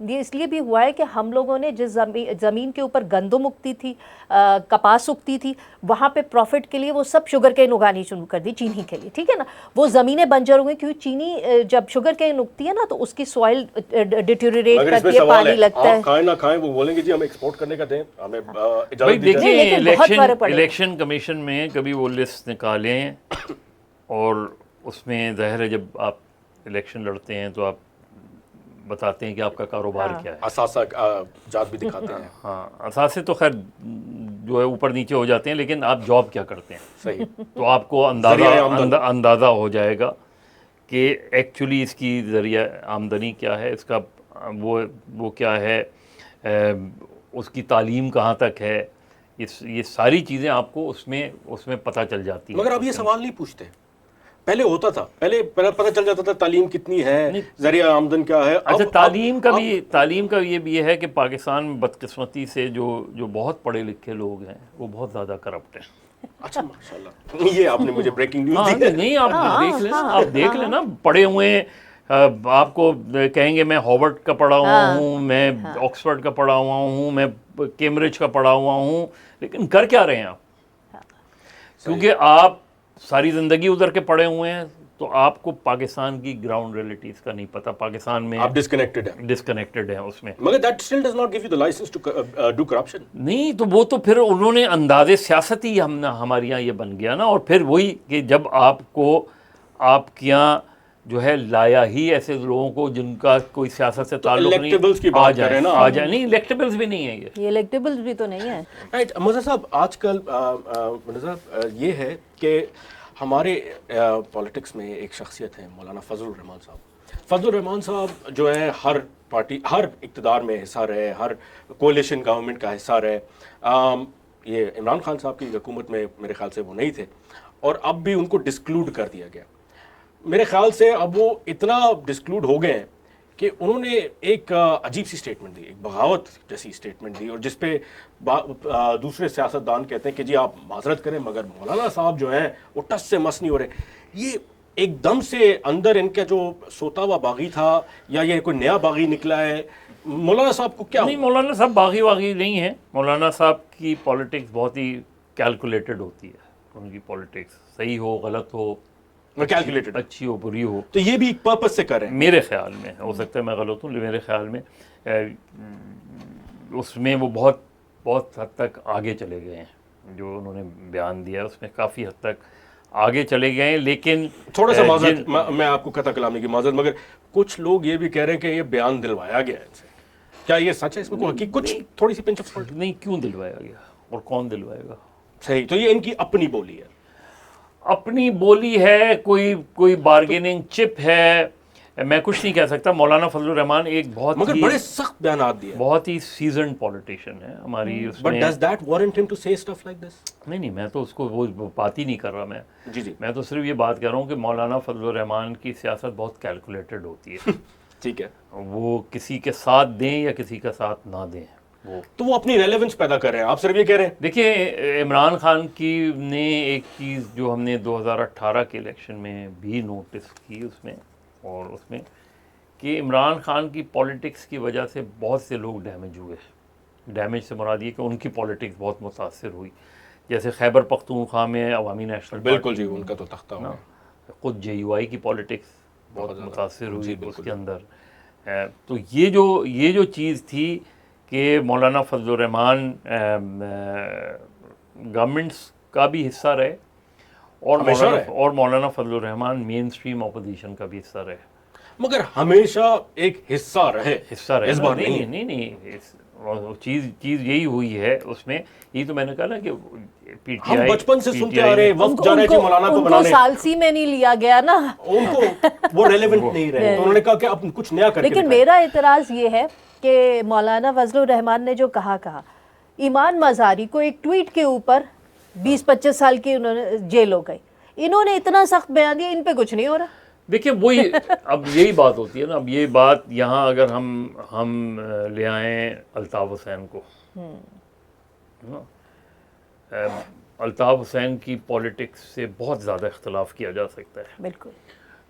Speaker 2: یہ اس لیے بھی ہوا ہے کہ ہم لوگوں نے جس زمین کے اوپر گندم اگتی تھی، کپاس اگتی تھی، وہاں پہ پروفٹ کے لیے وہ سب شوگر کین اگانی شروع کر دی چینی کے لیے، ٹھیک ہے نا. وہ زمینیں بنجر ہوئی کیونکہ چینی جب شوگر کین اگتی ہے نا تو اس کی سوائل ڈیٹیوریٹ کرتی ہے، پانی لگتا ہے.
Speaker 3: کھائیں نہ کھائیں وہ بولیں گے جی ہم ایکسپورٹ کرنے کا دیں، ہمیں اجازت
Speaker 1: بھائی
Speaker 3: دی جائے.
Speaker 1: دیکھیں
Speaker 2: لیکن بہت فرق پڑے گا.
Speaker 1: الیکشن کمیشن میں کبھی وہ لسٹ نکالیں اور اس میں ظاہر ہے جب آپ الیکشن لڑتے ہیں تو آپ بتاتے ہیں کہ آپ کا کاروبار کیا ہے.
Speaker 3: اثاثہ جات بھی دکھاتے ہیں.
Speaker 1: ہاں اثاثے تو خیر جو ہے اوپر نیچے ہو جاتے ہیں، لیکن آپ جاب کیا کرتے ہیں
Speaker 3: صحیح.
Speaker 1: تو آپ کو اندازہ ہو جائے گا کہ ایکچولی اس کی ذریعہ آمدنی کیا ہے، اس کا وہ کیا ہے، اس کی تعلیم کہاں تک ہے. یہ ساری چیزیں آپ کو اس میں پتہ چل جاتی ہیں.
Speaker 3: مگر اب یہ سوال نہیں پوچھتے. پہلے ہوتا تھا، پہلے پتہ چل جاتا تھا تعلیم کتنی ہے، ذریعہ آمدن کیا ہے.
Speaker 1: اچھا تعلیم کا یہ بھی ہے کہ پاکستان میں بدقسمتی سے جو بہت پڑھے لکھے لوگ ہیں وہ بہت زیادہ کرپٹ ہیں.
Speaker 3: اچھا ماشاءاللہ، یہ آپ نے مجھے بریکنگ نیوز دی ہے.
Speaker 1: نہیں آپ دیکھ لینا پڑھے ہوئے ہیں، آپ کو کہیں گے میں ہارورڈ کا پڑھا ہوا ہوں، میں آکسفورڈ کا پڑھا ہوا ہوں، میں کیمبرج کا پڑھا ہوا ہوں، لیکن کر کیا رہے ہیں آپ؟ کیونکہ آپ ساری زندگی ادھر کے پڑھے ہوئے ہیں تو آپ کو پاکستان کی گراؤنڈ ریئلٹیز کا نہیں پتہ. پاکستان میں
Speaker 3: آپ
Speaker 1: ڈسکنیکٹڈ ہیں اس میں.
Speaker 3: مگر that still does not give you the license to do corruption.
Speaker 1: نہیں تو وہ تو پھر انہوں نے انداز سیاست ہی ہمارے یہاں یہ بن گیا نا. اور پھر وہی کہ جب آپ کے یہاں جو ہے لایا ہی ایسے لوگوں کو جن کا کوئی سیاست سے تعلق نہیں، آ جائے. نہیں الیکٹیبلز بھی نہیں ہیں،
Speaker 2: یہ الیکٹیبلز بھی تو نہیں ہے.
Speaker 3: رائٹ. مرزا صاحب آج کل مرزا یہ ہے کہ ہمارے پولیٹکس میں ایک شخصیت ہے مولانا فضل الرحمان صاحب. فضل الرحمان صاحب جو ہے ہر پارٹی، ہر اقتدار میں حصہ رہے، ہر کولیشن گورنمنٹ کا حصہ رہے. یہ عمران خان صاحب کی حکومت میں میرے خیال سے وہ نہیں تھے، اور اب بھی ان کو ڈسکلوڈ کر دیا گیا. میرے خیال سے اب وہ اتنا ڈسکلوڈ ہو گئے ہیں کہ انہوں نے ایک عجیب سی سٹیٹمنٹ دی، ایک بغاوت جیسی سٹیٹمنٹ دی، اور جس پہ دوسرے سیاستدان کہتے ہیں کہ جی آپ معذرت کریں مگر مولانا صاحب جو ہیں وہ ٹس سے مس نہیں ہو رہے. یہ ایک دم سے اندر ان کا جو سوتا ہوا باغی تھا یا یہ کوئی نیا باغی نکلا ہے؟ مولانا صاحب کو کیا؟
Speaker 1: نہیں مولانا صاحب باغی نہیں ہیں. مولانا صاحب کی پالیٹکس بہت ہی کیلکولیٹڈ ہوتی ہے. ان کی پالیٹکس صحیح ہو غلط ہو،
Speaker 3: کیلکولیٹڈ،
Speaker 1: اچھی ہو بری ہو،
Speaker 3: تو یہ بھی پرپس سے کریں.
Speaker 1: میرے خیال میں ہو سکتا ہے میں غلط ہوں، میرے خیال میں اس میں وہ بہت حد تک آگے چلے گئے ہیں. جو انہوں نے بیان دیا اس میں کافی حد تک آگے چلے گئے ہیں. لیکن
Speaker 3: تھوڑا سا معذرت، میں آپ کو قطع کلامی کی معذرت، مگر کچھ لوگ یہ بھی کہہ رہے ہیں کہ یہ بیان دلوایا گیا ہے ان سے. کیا یہ سچ ہے؟ اس میں کوئی حقیقت کچھ تھوڑی سی پنچ آف سالٹ؟
Speaker 1: نہیں، کیوں دلوایا گیا اور کون دلوائے گا؟
Speaker 3: صحیح. تو یہ ان کی اپنی بولی ہے،
Speaker 1: اپنی بولی ہے، کوئی بارگیننگ چپ ہے. میں کچھ نہیں کہہ سکتا. مولانا فضل الرحمان ایک
Speaker 3: مگر بڑے سخت بیانات دیے،
Speaker 1: بہت ہی سیزنڈ پولیٹیشین ہے ہماری اس میں.
Speaker 3: But does that warrant him to say stuff like this?
Speaker 1: نہیں میں تو اس کو وہ بات ہی نہیں کر رہا.
Speaker 3: جی
Speaker 1: میں تو صرف یہ بات کر رہا ہوں کہ مولانا فضل الرحمان کی سیاست بہت کیلکولیٹڈ ہوتی ہے.
Speaker 3: ٹھیک ہے.
Speaker 1: وہ کسی کے ساتھ دیں یا کسی کا ساتھ نہ دیں،
Speaker 3: تو وہ اپنی ریلیونس پیدا کر رہے ہیں. آپ صرف یہ کہہ رہے ہیں.
Speaker 1: دیکھیں عمران خان کی نے ایک چیز جو ہم نے 2018 کے الیکشن میں بھی نوٹس کی اس میں، اور اس میں کہ عمران خان کی پالیٹکس کی وجہ سے بہت سے لوگ ڈیمیج ہوئے. ڈیمیج سے مراد یہ کہ ان کی پالیٹکس بہت متاثر ہوئی. جیسے خیبر پختونخوا میں عوامی نیشنل
Speaker 3: بالکل جی، ان کا تو تختہ ہوا.
Speaker 1: خود JUI کی پالیٹکس بہت متاثر ہوئی اس کے اندر. تو یہ جو چیز تھی کہ مولانا فضل الرحمان گورنمنٹس کا بھی حصہ رہے اور مولانا فضل الرحمان مین اسٹریم اپوزیشن کا بھی حصہ رہے.
Speaker 3: مگر ہمیشہ ایک حصہ رہے
Speaker 1: اس بار نہیں. چیز یہی ہوئی ہے اس میں. یہ تو میں نے کہا نا کہ پی ٹی
Speaker 3: ہم
Speaker 1: آئی
Speaker 3: بچپن سے سنتے آ رہے وقت جا رہے کہ مولانا کو بنانے،
Speaker 2: سالسی میں نہیں لیا گیا نا،
Speaker 3: ان کو وہ ریلیونٹ نہیں رہے، تو انہوں نے کہا کہ اب کچھ نیا کر کے.
Speaker 2: لیکن میرا اعتراض یہ ہے کہ مولانا فضل الرحمان نے جو کہا ایمان مزاری کو ایک ٹویٹ کے اوپر 20-25 سال کی انہوں نے جیل ہو گئی. انہوں نے اتنا سخت بیان دیا، ان پہ کچھ نہیں ہو رہا. دیکھیں
Speaker 1: وہی اب یہی بات ہوتی ہے نا. اب یہ بات یہاں اگر ہم لے آئیں الطاف حسین کو، الطاف حسین کی پالیٹکس سے بہت زیادہ اختلاف کیا جا سکتا ہے.
Speaker 2: بالکل.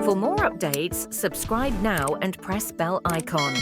Speaker 4: For more updates, subscribe now and press bell icon.